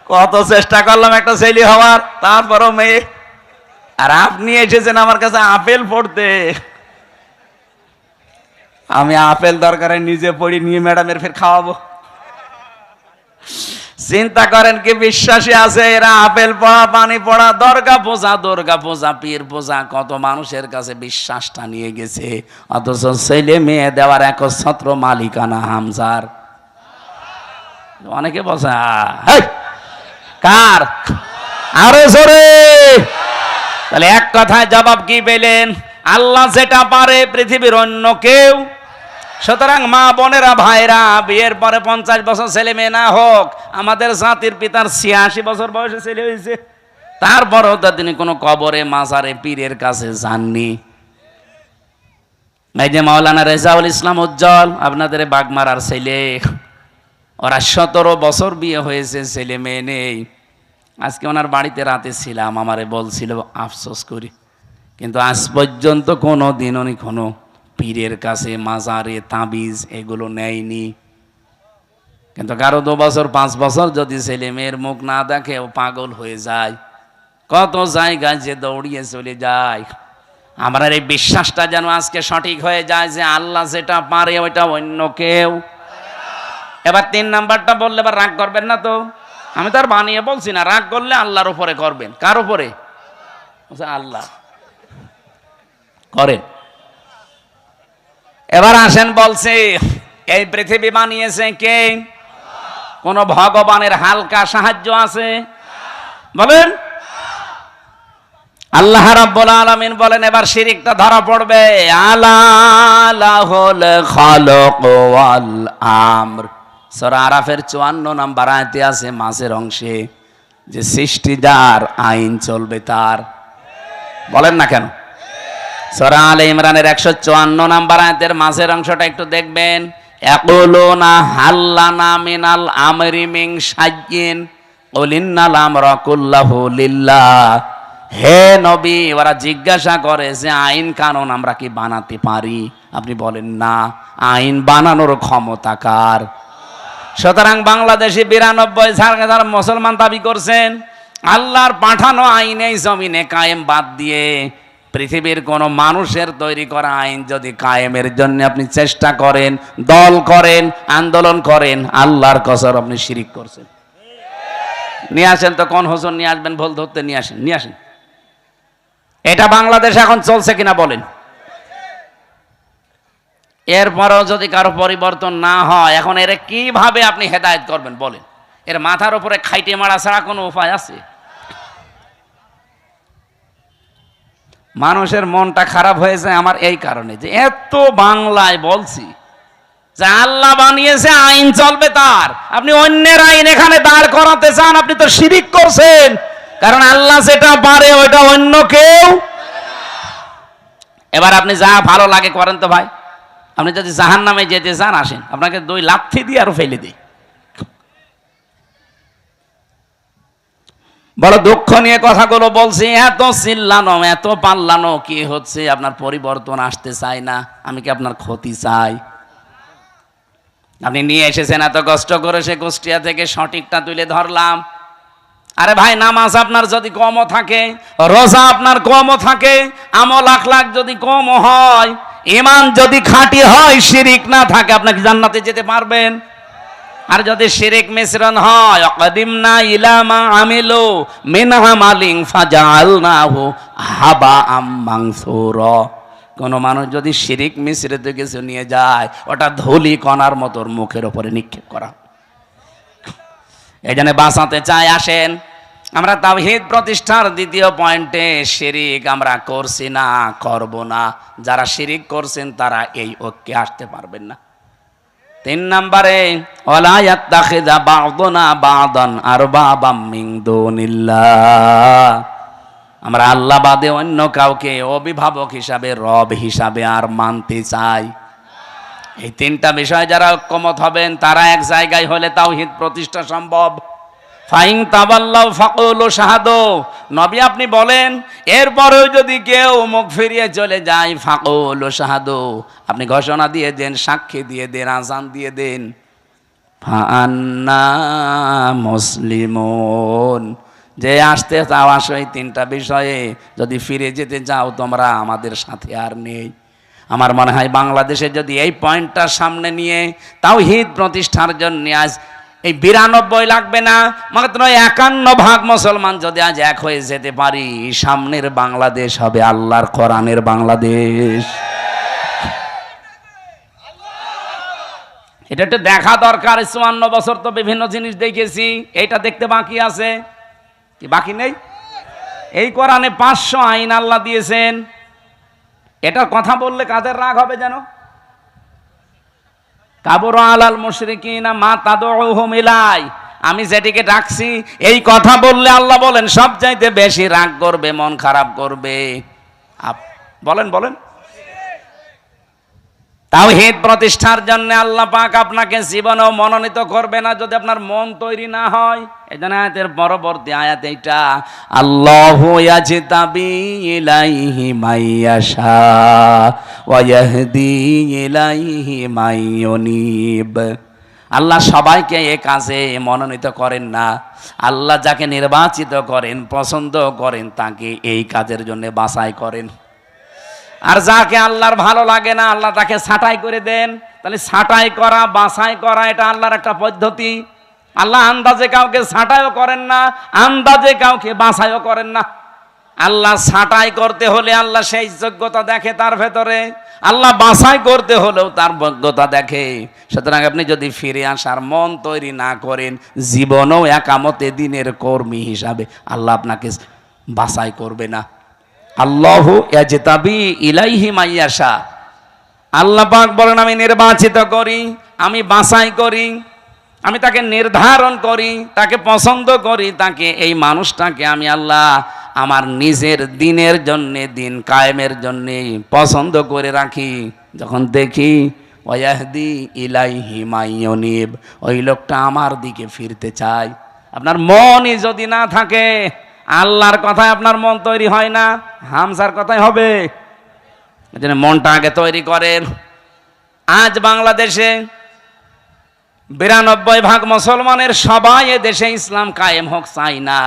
কত চেষ্টা করলাম একটা ছেলে হওয়ার, তারপরও মেয়ে। আর আপনি এসেছেন আমার কাছে আপেল পড়তে। আমি আপেল দরকারে নিজে পড়ি, নিয়ে ম্যাডামের ফের খাওয়াবো। চিন্তা করেন কি বিশ্বাসী আছে এরা। আপেল পড়া, পানি পড়া, দুর্গা পূজা, পীর পূজা, কত মানুষের কাছে বিশ্বাসটা নিয়ে গেছে। অথচ ছেলে মেয়ে দেওয়ার একচ্ছত্র মালিকানা হামজার। অনেকে বলছে কার, আরো জোরে। তাহলে এক কথায় জবাব কি পেলেন? আল্লাহ যেটা পারে পৃথিবীর অন্য কেউ। সুতরাং মা বোনেরা, ভাইরা, বিয়ের পরে 50 বছর ছেলে মেয়ে না হোক, আমাদের জাতির পিতার 86 বছর বয়সে ছেলে হয়েছে, তারপরেও তো তিনি কোনো কবরে, মাজারে, পীরের কাছে যাননি। এই যে মাওলানা রেজাউল ইসলাম উজ্জ্বল, আপনাদের বাগমারার ছেলে, ওরা 17 বছর বিয়ে হয়েছে, ছেলে মেয়ে নেই। আজকে ওনার বাড়িতে রাতে ছিলাম, আমারে বলছিল আফসোস করি, কিন্তু আজ পর্যন্ত কোনো দিন উনি কোনো পীরের কাছে, মাজারে, তাবিজ এগুলো নেয়নি। কিন্তু কারো 2 বছর 5 বছর যদি ছেলে মেয়ের মুখ না দেখে ও পাগল হয়ে যায়, কত জায়গায় যে দৌড়িয়ে চলে যায়। আমার এই বিশ্বাসটা যেন আজকে সঠিক হয়ে যায় যে আল্লাহ যেটা পারে ওইটা অন্য কেউ। এবার 3 নাম্বারটা বললে এবার রাগ করবেন না তো? আমি তো আর বানিয়ে বলছি না, রাগ করলে আল্লাহর উপরে করবেন। কার উপরে? আল্লাহ করেন। এবার আসেন, বলছে এই পৃথিবী বানিয়েছে কে? কোন ভগবানের হালকা সাহায্য আছে? বলেন। আল্লাহ রাব্বুল আলামিন বলেন, এবার শিরিকটা ধরা পড়বে। আলা লাহুল খালাক ওয়াল আমর, সূরা আরাফের 54 নম্বর আয়াতে আছে মাঝের অংশে যে সৃষ্টি যার, আইন চলবে তার। বলেন না কেন? সূরা আলে ইমরানের 154 নম্বর আয়াতের মাঝের অংশটা একটু দেখবেন। ইয়াকুলুনা হাল্লানা মিনাল আমরি মিন শাইইন কুল ইন্নাল আমরা কুল্লাহু লিল্লাহ। হে নবী, ওরা জিজ্ঞাসা করে যে আইন কানুন আমরা কি বানাতে পারি? আপনি বলেন না, আইন বানানোর ক্ষমতা কার? সুতরাং বাংলাদেশে 92,000 মুসলমান দাবি করছেন আল্লাহর পাঠানো আইন এই জমিনে কায়েম বাদ দিয়ে পৃথিবীর কোন মানুষের তৈরি করা আইন যদি কায়েমের জন্য আপনি চেষ্টা করেন, দল করেন, আন্দোলন করেন, আল্লাহর কসম আপনি শিরিক করছেন। নিয়ে আসেন তো, কোন হুজুর নিয়ে আসবেন, ভুল ধরতে নিয়ে আসেন, নিয়ে আসেন। এটা বাংলাদেশ এখন চলছে কিনা বলেন? এরপরও যদি কারো পরিবর্তন না হয়, এখন এর কিভাবে আপনি হেদায়েত করবেন বলেন? এর মাথার উপরে খাইটে মারা ছাড়া কোনো উপায় আছে? মানুষের মনটা খারাপ হয়ে যায় আমার এই কারণে যে এত বাংলায় বলছি যে আল্লাহ বানিয়েছে, আইন চলবে তার। আপনি অন্যের আইন এখানে দাঁড় করাতে চান, আপনি তো শিরিক করছেন। কারণ আল্লাহ যেটা পারে ওইটা অন্য কেউ। এবার আপনি যা ভালো লাগে করেন তো ভাই। আপনি যদি জাহান্নামে যেতে চান আসেন, আপনাকে 2 লাথি দিয়ে আরো ফেলে দিই। বড় দুঃখ নিয়ে কথাগুলো বলছি। এত চিল্লানো, এত পাল্লানো কি হচ্ছে? আপনার পরিবর্তন আসতে চাই না, আমি কি আপনার ক্ষতি চাই? আপনি নিয়ে এসেছেন এত কষ্ট করে, সে কুষ্টিয়া থেকে সঠিকটা তুলে ধরলাম। আরে ভাই, নামাজ আপনার যদি কমও থাকে, রোজা আপনার কমও থাকে, আমল আখলাক যদি কমও হয়, ঈমান যদি খাঁটি হয়, শিরিক না থাকে, আপনি কি জান্নাতে যেতে পারবেন? আর যদি শিরিক মিশ্রণ হয়, অকদিমনা ইলা মা আমিলু মিন আমালিন ফাজালনাহু হাবাআম মানসুরা। কোন মানুষ যদি শিরিক মিশ্রিত কিছু নিয়ে যায়, ওটা ধুলি কণার মতো মুখের উপরে নিক্ষেপ করা। এই জন্য বাঁচাতে চাই। আসেন আমরা তাওহীদ প্রতিষ্ঠার 2য় পয়েন্টে, শিরিক আমরা করছি না, করব না। যারা শিরিক করছেন তারা এই ঐক্যে আসতে পারবেন না। 3 নম্বরে, ওয়ালা ইয়াত্তাখিযা বা'দুনা বা'দান আরবাবাম মিন দুনিল্লাহ। আমরা আল্লাহ বাদে অন্য কাউকে অভিভাবক হিসাবে, রব হিসাবে আর মানতে চাই। এই 3টা বিষয় যারা ঐক্যমত হবেন তারা এক জায়গায় হলে তাওহীদ প্রতিষ্ঠা সম্ভব। ফাইন তাওয়াল্লাউ ফাকুলু শাহাদু, নবী আপনি বলেন, এরপরেও যদি কেউ মুখ ফিরিয়ে চলে যায়, ফাকুলু শাহাদু, আপনি ঘোষণা দিয়ে দেন, সাক্ষী দিয়ে দেন, আযান দিয়ে দেন। ফাআন্না মুসলিমুন। যে আসতে চাও আসো, এই তিনটা বিষয়ে যদি ফিরে যেতে চাও তোমরা আমাদের সাথে আর নেই। আমার মনে হয় বাংলাদেশে যদি এই পয়েন্টটা সামনে নিয়ে তাওহীদ প্রতিষ্ঠার জন্য আজ এই 92 লাগবে না, মাত্র 51% মুসলমান যদি আজ এক হয়ে যেতে পারি, সামনের বাংলাদেশ হবে আল্লাহর কোরআনের বাংলাদেশ। এটা একটু দেখা দরকার। 54 বছর তো বিভিন্ন জিনিস দেখেছি, এইটা দেখতে বাকি আছে কি? বাকি নেই। এই কোরআনে 500 আইন আল্লাহ দিয়েছেন। এটার কথা বললে কাদের রাগ হবে যেন? কাবুরা আলাল মুশরিকিনা মা তাদউহুম ইলাই। আমি যেটিকে ডাকছি এই কথা বললে আল্লাহ বলেন সবচাইতে বেশি রাগ করবে, মন খারাপ করবে। বলেন বলেন। তাওহীদ প্রতিষ্ঠার জন্য আল্লাহ পাক আপনাকে জীবনেও মনোনীত করবে না যদি আপনার মন তৈরি না হয়। এজন্য আয়াতের পরবর্তী আয়াত এইটা, আল্লাহু ইয়াজতাবি ইলাইহি মাইয়াশা ওয়া ইয়াহদি ইলাইহি মাইয়ুনিব। আল্লাহ সবাইকে এ কাজে মনোনীত করেন না। আল্লাহ যাকে নির্বাচিত করেন, পছন্দ করেন, তাকে এই কাজের জন্য বাছাই করেন। আর যাকে আল্লাহর ভালো লাগে না আল্লাহ তাকে ছাঁটাই করে দেন। তাহলে ছাঁটাই করা, বাছাই করা এটা আল্লাহর একটা পদ্ধতি। আল্লাহ আন্দাজে কাউকে ছাঁটাইও করেন না, আন্দাজে কাউকে বাছাইও করেন না। আল্লাহ ছাঁটাই করতে হলে আল্লাহ সেই যোগ্যতা দেখে তার ভেতরে, আল্লাহ বাছাই করতে হলেও তার যোগ্যতা দেখে। সুতরাং আপনি যদি ফিরে আসার মন তৈরি না করেন, জীবনেও একামতে দিনের কর্মী হিসাবে আল্লাহ আপনাকে বাছাই করবে না। আল্লাহু ইয়াজতাবি ইলাইহি মাইয়াশা। আল্লাহ পাক বলেন আমি নির্বাচিত করি, আমি বাছাই করি, আমি তাকে নির্ধারণ করি, তাকে পছন্দ করি, তাকে এই মানুষটাকে আমি আল্লাহ আমার নিজের দিনের জন্য, দিন কায়েমের জন্য পছন্দ করে রাখি। যখন দেখি ওয়াহদি ইলাইহি মাইয়ুনিব, ওই লোকটা আমার দিকে ফিরতে চায়। আপনার মনই যদি না থাকে, আল্লাহর কথায় আপনার মন তৈরি হয় না, হামসার কথাই হবে। এজন্য মনটা আগে তৈরি করেন। আজ বাংলাদেশে 92% মুসলমানের সবাই এ দেশে ইসলাম কায়েম হোক চাই না।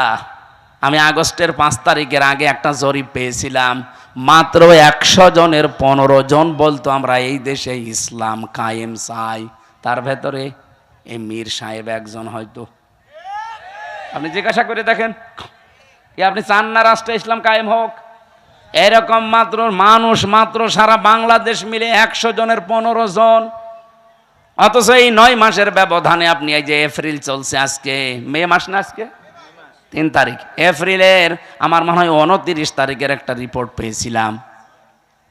আমি আগস্টের 5 তারিখের আগে একটা জরিপ পেয়েছিলাম, মাত্র 100 জনের 15 জন বলতো আমরা এই দেশে ইসলাম কায়েম চাই। তার ভেতরে এই মীর সাহেব একজন হয়তো। আপনি জিজ্ঞাসা করে দেখেন, আপনি চান না রাষ্ট্রে ইসলাম কায়েম হোক? এরকম মাত্র মানুষ মাত্র সারা বাংলাদেশ মিলে 100 জনের 15 জন। অথচ এই 9 মাসের ব্যবধানে আপনি এই যে এপ্রিল চলছে, আজকে মে মাস না, আজকে 3 তারিখ, এপ্রিলের আমার মনে হয় 29 তারিখের একটা রিপোর্ট পেয়েছিলাম।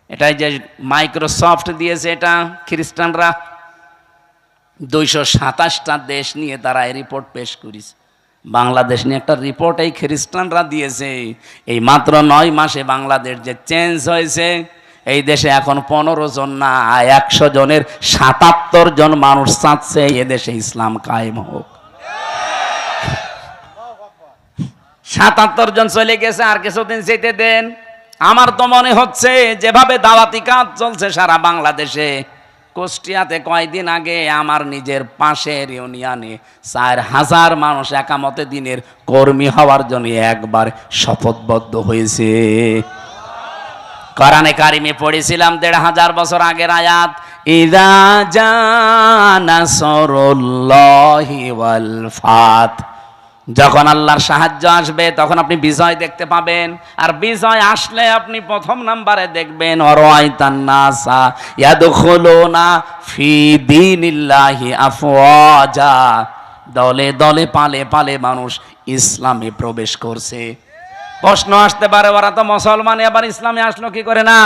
এটাই যে মাইক্রোসফট দিয়েছে, এটা খ্রিস্টানরা 227টা দেশ নিয়ে তারা এই রিপোর্ট পেশ করেছে। বাংলাদেশ নিয়ে একটা রিপোর্ট এই খ্রিস্টানরা দিয়েছে। এই মাত্র 9 মাসে বাংলাদেশ যে চেঞ্জ হয়েছে, এই দেশে এখন 15 জন না 100 জনের 77 জন মানুষ চাচ্ছে এ দেশে ইসলাম কায়েম হোক। 77 জন চলে গেছে, আর কিছুদিন যেতে দেন। আমার তো মনে হচ্ছে যেভাবে দাওয়াতি কাজ চলছে সারা বাংলাদেশে, কুষ্টিয়াতে কয়েকদিন আগে আমার নিজের পাশের ইউনিয়নে 4000 মানুষ একামতে দিনের কর্মী হওয়ার জন্য একবার শপথবদ্ধ হয়েছে। কোরআনে কারিমে পড়েছিলাম 1500 বছর আগের আয়াত, ইযা জা নাসরুল্লাহি ওয়াল ফাত। যখন আল্লাহর সাহায্য আসবে তখন আপনি বিজয় দেখতে পাবেন। আর বিজয় আসলে আপনি প্রথম নাম্বারে দেখবেন ওয়ারাইতান নাসা ইয়াদখুলুনা ফি দীনিল্লাহি আফওয়াজা। দলে দলে পালে পালে মানুষ ইসলামে প্রবেশ করছে। প্রশ্ন আসতে পারে, ওরা তো মুসলমান, আবার ইসলামে আসলো কি করে? না,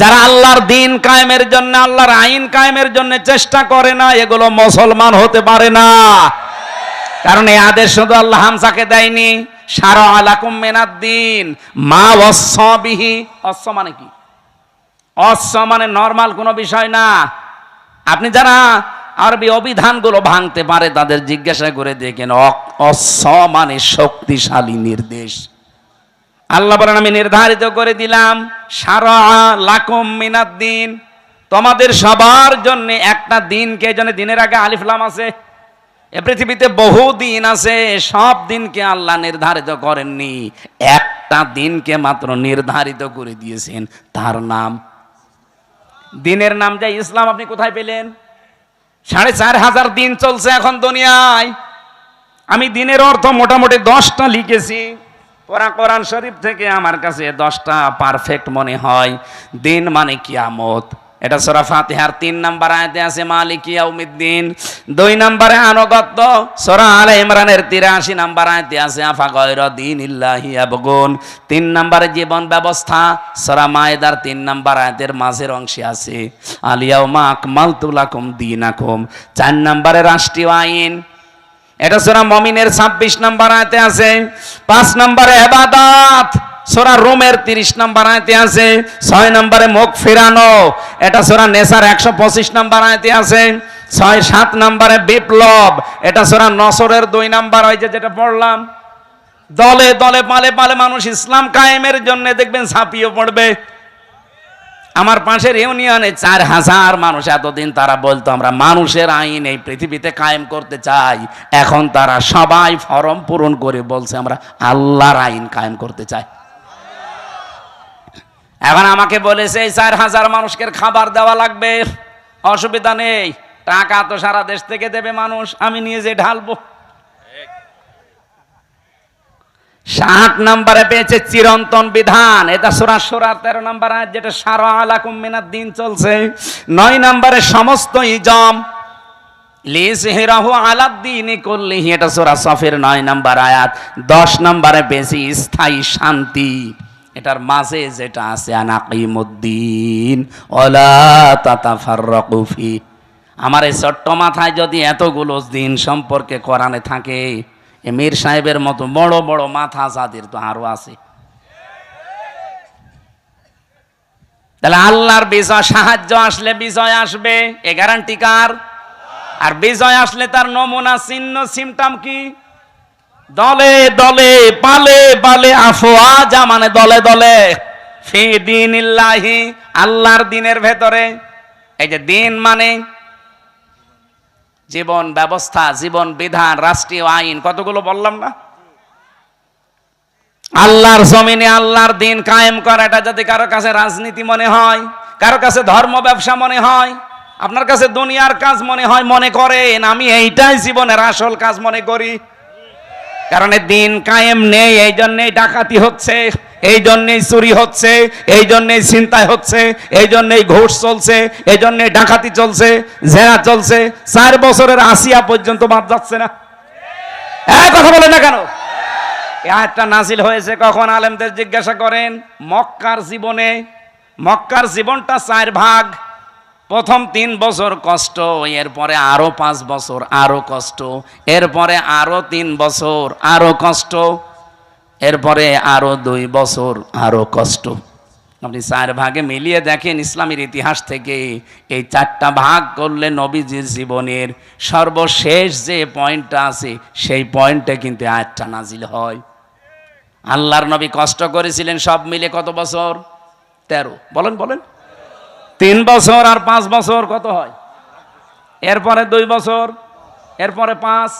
যারা আল্লাহর দিন কায়েমের জন্য, আল্লাহর আইন কায়েমের জন্য চেষ্টা করে না, এগুলো মুসলমান হতে পারে না। কারণ এই আদেশ শুধু আল্লাহ হামসাকে দেয়নি, শারা আলাকুম মিনাদ-দ্বীন মা ওয়াসসা বিহি। অস্স মানে কি? অস্স মানে নরমাল কোনো বিষয় না। আপনি যারা আরবি অভিধানগুলো ভাঙতে পারে তাদের জিজ্ঞাসা করে দেখেন, অস্স মানে শক্তিশালী নির্দেশ। আল্লাহ বলেন আমি নির্ধারিত করে দিলাম, শারা লাকুম মিনাদ-দ্বীন, তোমাদের সবার জন্য একটা দিনকে, জন্য দিনের আগে আলিফ লাম আছে, এ পৃথিবীতে বহু দিন আছে, সব দিনকে আল্লাহ নির্ধারিত করেননি, একটা দিনকে মাত্র নির্ধারিত করে দিয়েছেন, তার নাম দিনের নাম যা ইসলাম। আপনি কোথায় পেলেন? 4500 দিন চলছে এখন দুনিয়ায়। আমি দিনের অর্থ মোটামুটি 10টা লিখেছি। কোরআন শরীফ থেকে আমার কাছে 10টা পারফেক্ট মনে হয়। দিন মানে কিয়ামত, এটা সূরা ফাতিহার 3 নম্বর আয়াতে আছে মালিক ইয়াউমিদ্দিন। 2 নম্বরে আনুগত্য, সূরা আলে ইমরানের 83 নম্বর আয়াতে আছে আফা গায়রা দীনিল্লাহি ইয়াবগুন। 3 নম্বরে জীবন ব্যবস্থা, সূরা মায়েদার 3 নম্বর আয়াতের মাঝের অংশে আছে আল ইয়াউমা আকমালতু লাকুম দীনাকুম। 4 নম্বরে রাষ্ট্রীয় আইন, এটা সূরা মুমিনের 26 নম্বর আয়াতে আছে। 5 নম্বরে ইবাদত, সূরা রুমের 30 নম্বর আয়াতে আছে। 6 নম্বরে মুখ ফেরানো, এটা সূরা নেসার 125 নম্বর আয়াতে আছে। 7 নম্বরে বিপ্লব, এটা সূরা নসরের 2 নম্বর, ওই যেটা পড়লাম। দলে দলে পালে পালে মানুষ ইসলাম কায়েমের জন্য দেখবেন ঝাঁপিয়ে পড়বে। আমার পাশের ইউনিয়নে 4000 মানুষ, এতদিন তারা বলতো আমরা মানুষের আইন এই পৃথিবীতে কায়েম করতে চাই, এখন তারা সবাই ফরম পূরণ করে বলছে আমরা আল্লাহর আইন কায়েম করতে চাই। এখন আমাকে বলেছে এই 4000 মানুষকে খাবার দেওয়া লাগবে, অসুবিধা নেই, টাকা তো সারা দেশ থেকে দেবে মানুষ, আমি নিয়ে যে ঢালবো। 7 নম্বরে পেয়েছে চিরন্তন বিধান, এটা সূরা শুরার 13 নম্বর আয়াত, যেটা শারআ লাকুম মিনাদ দিন চলছে। 9 নম্বরে সমস্ত ইজম লিযহিরাহু আলাদ দীনি কুল্লিহি, এটা সূরা সফের 9 নম্বর আয়াত। 10 নম্বরে পেয়েছি স্থায়ী শান্তি, এটার মাঝে যেটা আছে আনাকিমুদ্দিন ওয়ালা তাতাফাররাকু ফি। আমার এই ছোট্ট মাথায় যদি এতগুলো দিন সম্পর্কে কোরআনে থাকে, মীর সাহেবের মতো বড় বড় মাথা যাদের তো আরো আছে। তাহলে আল্লাহর বিজয়, সাহায্য আসলে বিজয় আসবে, এ গ্যারান্টি কার? আর বিজয় আসলে তার নমুনা চিহ্ন সিমটম কি? দলে দলে পালে পালে আফওয়াজা, মানে দলে দলে, ফি দীনিল্লাহি, আল্লাহর দিনের ভেতরে। এই যে দিন মানে জীবন ব্যবস্থা, জীবন বিধান, রাষ্ট্রীয় আইন, কতগুলো বললাম না? আল্লাহর জমিনে আল্লাহর দিন কায়েম করা, এটা যদি কারো কাছে রাজনীতি মনে হয়, কারো কাছে ধর্ম ব্যবসা মনে হয়, আপনার কাছে দুনিয়ার কাজ মনে হয়, মনে করেন আমি এইটাই জীবনের আসল কাজ মনে করি। কারণ দিন কায়েম নেই, এই জন্যই ডাকাতি হচ্ছে, এই জন্যই চুরি হচ্ছে, এই জন্যই ছিনতাই হচ্ছে, এই জন্যই ঘুষ চলছে, এই জন্যই ডাকাতি চলছে, জেনা চলছে। 4 বছরের আসিয়া পর্যন্ত বাদ যাচ্ছে না। কথা বলেন না কেন? এই আয়াতটা নাজিল হয়েছে কখন? আলেমদের জিজ্ঞাসা করেন। মক্কার জীবনে, মক্কার জীবনটা 4 ভাগ। প্রথম 3 বছর কষ্ট, এরপরে আরো 5 বছর আরো কষ্ট, এরপরে আরো 3 বছর আরো কষ্ট, এরপরে আরো 2 বছর আরো কষ্ট। আপনি 4 ভাগে মিলিয়ে দেখেন ইসলামের ইতিহাস থেকে, এই 4টা ভাগ করলে নবীজির জীবনের সর্বশেষ যে পয়েন্টটা আছে সেই পয়েন্টে কিন্তু আয়াতটা নাজিল হয়। আল্লাহর নবী কষ্ট করেছিলেন সব মিলে কত বছর? 13। বলেন বলেন। 3 বছর আর 5 বছর কত হয়? এরপরে 2 বছর, এরপরে 5,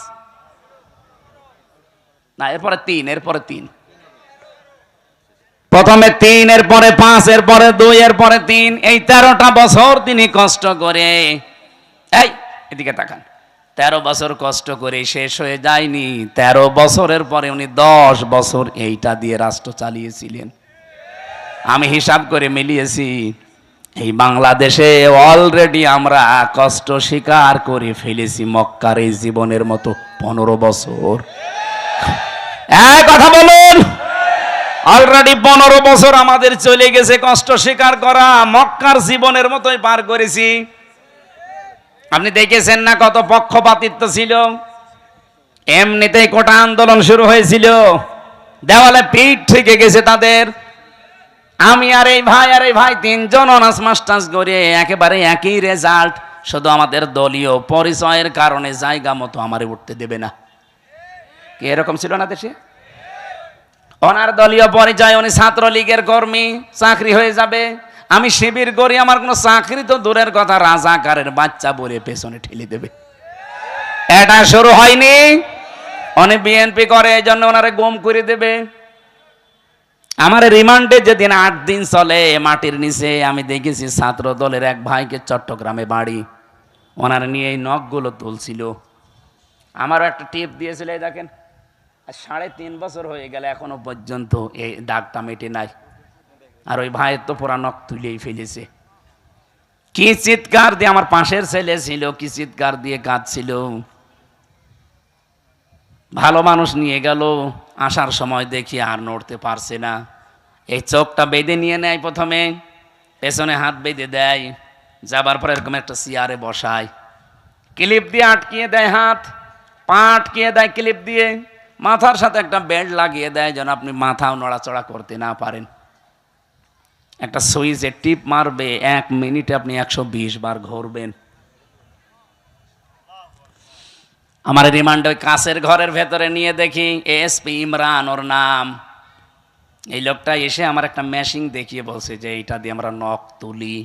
না এরপরে 3, এরপরে 3। প্রথমে 3, এরপরে 5, এরপরে 2, এরপরে 3, এই 13টা বছর তিনি কষ্ট করে, এই এদিকে তাকান, 13 বছর কষ্ট করে শেষ হয়ে যায়নি। 13 বছরের পরে উনি 10 বছর এইটা দিয়ে রাষ্ট্র চালিয়েছিলেন। আমি হিসাব করে মিলিয়েছি, এই বাংলাদেশে অলরেডি আমরা কষ্ট স্বীকার করে ফেলেছি মক্কার এই জীবনের মতো 15 বছর। কথা বলুন, অলরেডি 15 বছর আমাদের চলে গেছে কষ্ট স্বীকার করা, মক্কার জীবনের মতোই পার করেছি। আপনি দেখেছেন না কত পক্ষপাতিত্ব ছিল? এমনিতেই কোটা আন্দোলন শুরু হয়েছিল, দেওয়ালে পিঠ থেকে গেছে তাদের। আমি আর এই ভাই 3 জন অনার্স মাস্টার্স করে একেবারে একই রেজাল্ট, শুধু আমাদের দলীয় পরিচয়ের কারণে জায়গা মতো আমারে উঠতে দেবে না। কি এরকম ছিল না দেশে? ওনার দলীয় পরিচয়, উনি ছাত্রলীগের কর্মী, চাকরি হয়ে যাবে। আমি শিবির করি, আমার কোনো চাকরি তো দূরের কথা, রাজাকারের বাচ্চা বলে পেছনে ঠেলে দেবে। এটা শুরু হয়নি। অনেক বিএনপি করে, এই জন্য ওনারে গুম করে দেবে। আমার রিমান্ডে যেদিন 8 দিন চলে মাটির নিচে, আমি দেখেছি ছাত্র দলের এক ভাইকে, চট্টগ্রামে বাড়ি, ওনার নিয়ে এই নখগুলো তুলছিল। আমারও একটা টিপ দিয়েছিল, এই দেখেন, 3.5 বছর হয়ে গেল এখনো পর্যন্ত এই দাগটা মেটে নাই। আর ওই ভাইয়ের তো পুরা নখ তুলেই ফেলেছে। কি চিৎকার দিয়ে, আমার পাশের ছেলে ছিল, কি চিৎকার দিয়ে কাঁদছিল। ভালো মানুষ নিয়ে গেল, আসার সময় দেখি আর নড়তে পারছে না। এই চোখটা বেঁধে নিয়ে নেয়, প্রথমে পেছনে হাত বেঁধে দেয়, যাবার পরে এরকম একটা চেয়ারে বসায়, ক্লিপ দিয়ে আটকিয়ে দেয়, হাত পা আটকিয়ে দেয় ক্লিপ দিয়ে, মাথার সাথে একটা বেল্ট লাগিয়ে দেয় যেন আপনি মাথাও নড়াচড়া করতে না পারেন। একটা সুইচে টিপ মারবে, 1 মিনিটে আপনি 120 বার ঘুরবেন। আমার রিমান্ড ওই কাছের ঘরের ভেতরে নিয়ে দেখি এসপি ইমরান ওর নাম। এই লোকটা এসে আমার একটা মেশিন দেখিয়ে বলছে যে এইটা দিয়ে আমরা নখ তুলি,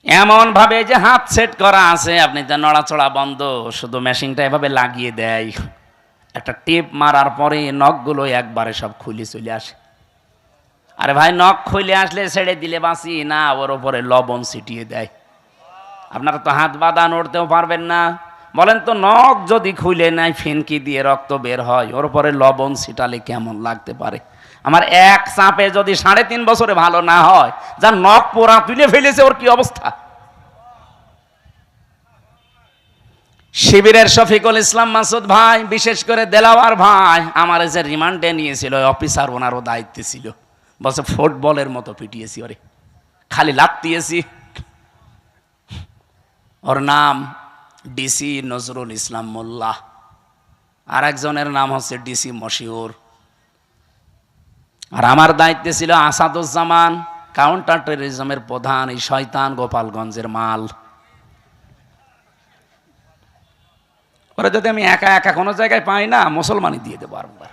এমন ভাবে যে হাত সেট করা আছে, আপনি যা নড়াচড়া বন্ধ, শুধু মেশিনটা এভাবে লাগিয়ে দেয়, একটা টিপ মারার পরে নখগুলো একবারে সব খুলে চলে আসে। আরে ভাই, নখ খুলে আসলে ছেড়ে দিলে বাঁচি না, ওর ওপরে লবণ ছিটিয়ে দেয়। আপনারা তো হাত বাঁধা নড়তেও পারবেন না, বলেন তো নখ যদি খুলে নেয়, ফিনকি দিয়ে রক্ত বের হয়, ওর উপরে লবণ ছিটালে কেমন লাগতে পারে? আমার এক চাপে যদি 3.5 বছরে ভালো না হয়, যার নখ পোড়া তুলে ফেলেছে, ওর কি অবস্থা? শিবিরের শফিকুল ইসলাম মাসুদ ভাই, বিশেষ করে দেলাওয়ার ভাই, আমার যে রিমান্ডে নিয়েছিল অফিসার, ওনারও দায়িত্বে ছিল, বলছে ফুটবলের মতো পিটিয়েছি, ওরে খালি লাত্তিয়েছি। ওর নাম ডিসি নজরুল ইসলাম মোল্লা, আর একজনের নাম হচ্ছে ডিসি মশিউর। আর আমার দায়িত্বে ছিল আসাদুজ্জামান, কাউন্টার টেররিজমের প্রধান, এই শয়তান গোপালগঞ্জের মাল। ওরা যদি আমি একা একা কোনো জায়গায় পাই না, মুসলমানই দিয়ে দেবো বারবার।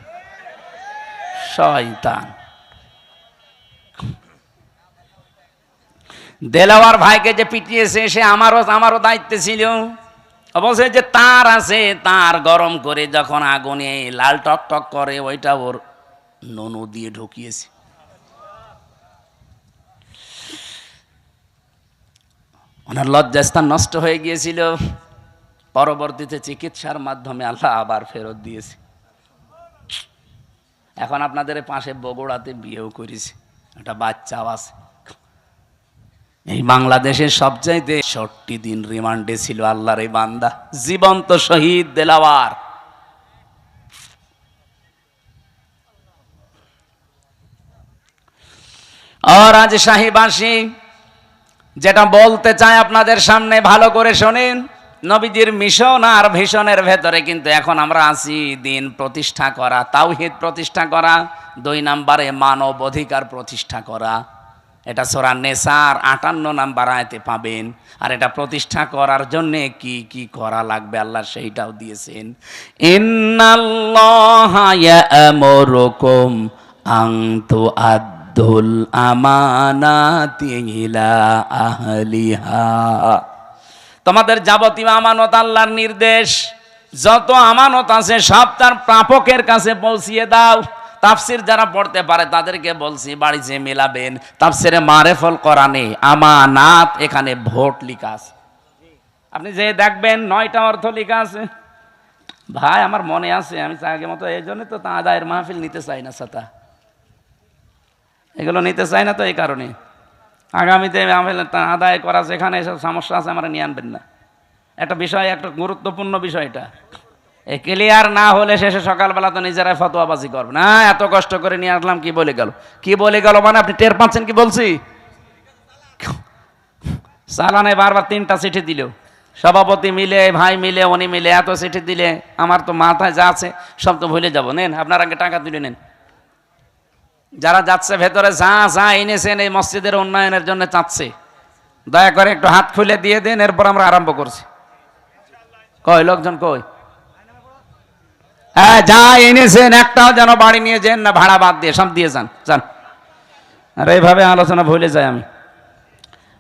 শয়তান। দেলাওয়ার ভাইকে যে পিটিয়েছে, সে আমারও দায়িত্বে ছিল। বলছে যে তার আছে, তার গরম করে যখন আগুনে লাল টক টক করে, ওইটা ওর ননু দিয়ে ঢুকিয়েছে। ওনার লজ্জাস্থান নষ্ট হয়ে গিয়েছিল, পরবর্তীতে চিকিৎসার মাধ্যমে আল্লাহ আবার ফেরত দিয়েছে। এখন আপনাদের পাশে বগুড়াতে বিয়েও করেছে, একটা বাচ্চাও আছে। এই বাংলাদেশের সবচাইতে 60 দিন রিমান্ডে ছিল আল্লাহর এই বান্দা, জীবন্ত শহীদ দেলাওয়ার। আর আজ শাহীবাসী যেটা বলতে চাই আপনাদের সামনে, ভালো করে শোনেন। নবীজির মিশন আর ভিশনের ভেতরে কিন্তু এখন আমরা আছি, দিন প্রতিষ্ঠা করা, তাওহীদ প্রতিষ্ঠা করা, 2 নম্বরে মানব অধিকার প্রতিষ্ঠা করা। এটা সূরা নেসার 58 নম্বর আয়াতে পাবেন। আর এটা প্রতিষ্ঠা করার জন্য কি কি করা লাগবে আল্লাহ সেইটাও দিয়েছেন। ইন্নাল্লাহা ইয়া'মুরুকুম আন তুআদ্দুল আমানাতি ইলা আহলিহা। তোমাদের যাবতীয় আমানত আল্লাহর নির্দেশ, যত আমানত আছে সব তার প্রাপকের কাছে পৌঁছিয়ে দাও। তাফসির যারা পড়তে পারে তাদেরকে বলছি বাড়িতে মিলাবেন, তাফসিরে মারেফুল কোরআনে আমানাত, এখানে ভোট লেখা আছে। আপনি যে দেখবেন 9টা অর্থ লেখা আছে। ভাই আমার মনে আছে, আমি আগে মতো এই জন্য তো আদায়ের মাহফিল নিতে চাই না, ছাতা এগুলো নিতে চাই না, তো এই কারণে আগামীতে আদায় করা যেখানে এসব সমস্যা আছে আমরা নিয়ে আনবেন না। একটা বিষয়, একটা গুরুত্বপূর্ণ বিষয়, এটা ক্লিয়ার না হলে শেষে সকালবেলা তো নিজেরাই ফতোয়াবাজি করবে না, এত কষ্ট করে নিয়ে আসলাম, কি বলে গেল, কি বলে গেল, মানে আপনি টের পাচ্ছেন কি বলছি? চালানে বারবার 3টা চিঠি দিল, সভাপতি মিলে, ভাই মিলে, উনি মিলে, এত চিঠি দিলে আমার তো মাথায় যা আছে সব তো ভুলে যাবো। নেন আপনার আগে টাকা তুলে নেন। যারা যাচ্ছে ভেতরে, যা এনেছেন এই মসজিদের উন্নয়নের জন্য চাচ্ছে, দয়া করে একটু হাত খুলে দিয়ে দেন, এরপর আমরা আরম্ভ করছি। কই লোকজন কই? হ্যাঁ, যা এনেছেন একটাও যেন বাড়ি নিয়ে যান না, ভাড়া বাদ দিয়ে সব দিয়ে যান। আর এইভাবে আলোচনা ভুলে যাই আমি।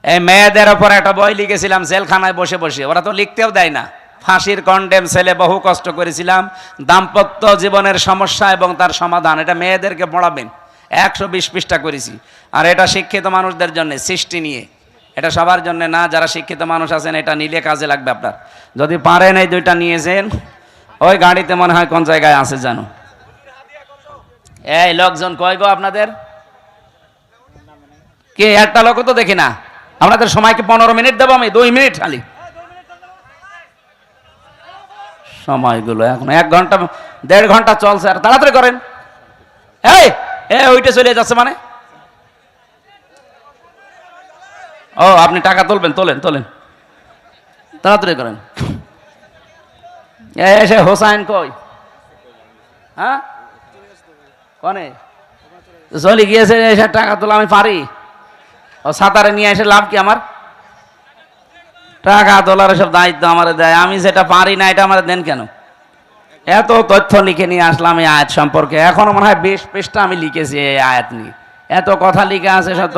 এই মেয়েদের ওপর একটা বই লিখেছিলাম জেলখানায় বসে বসে, ওরা তো লিখতেও দেয় না। ফাঁসির কন্ডেম ছেলে, বহু কষ্ট করেছিলাম। দাম্পত্য জীবনের সমস্যা এবং তার সমাধান, এটা মেয়েদেরকে পড়াবেন। 120 পৃষ্ঠা করেছি। আর এটা শিক্ষিত মানুষদের জন্য, সৃষ্টি নিয়ে, এটা সবার জন্য না। যারা শিক্ষিত মানুষ আছেন এটা নিলে কাজে লাগবে আপনার। যদি পারেন এই দুইটা নিয়েছেন, ওই গাড়িতে মনে হয় কোন জায়গায় আছে জানো। এই লোকজন কয় গো আপনাদের? কে একটা লোক তো দেখি না। আপনাদের সময়কে 15 মিনিট দেবো আমি, 2 মিনিট খালি সময়গুলো। এখন 1 ঘন্টা 1.5 ঘন্টা চলছে, আর তাড়াতাড়ি করেন। এই ওইটা চলে যাচ্ছে মানে। ও আপনি টাকা তুলবেন, তোলেন তোলেন, তাড়াতাড়ি করেন। এসে হোসাইন কই? হ্যাঁ কনে চলে গিয়েছে, এসে টাকা তোলা আমি পারি? ও সাঁতারে নিয়ে এসে লাভ কি আমার? টাকা তোলার সব দায়িত্ব আমার দেয়, আমি যেটা পারি না এটা আমার দেন কেন? এত তথ্য লিখে নিয়ে আসলাম এই আয়াত সম্পর্কে, এখনো মনে হয় 20 পৃষ্ঠা আমি লিখেছি এই আয়াত নিয়ে। এত কথা লিখে আছে সব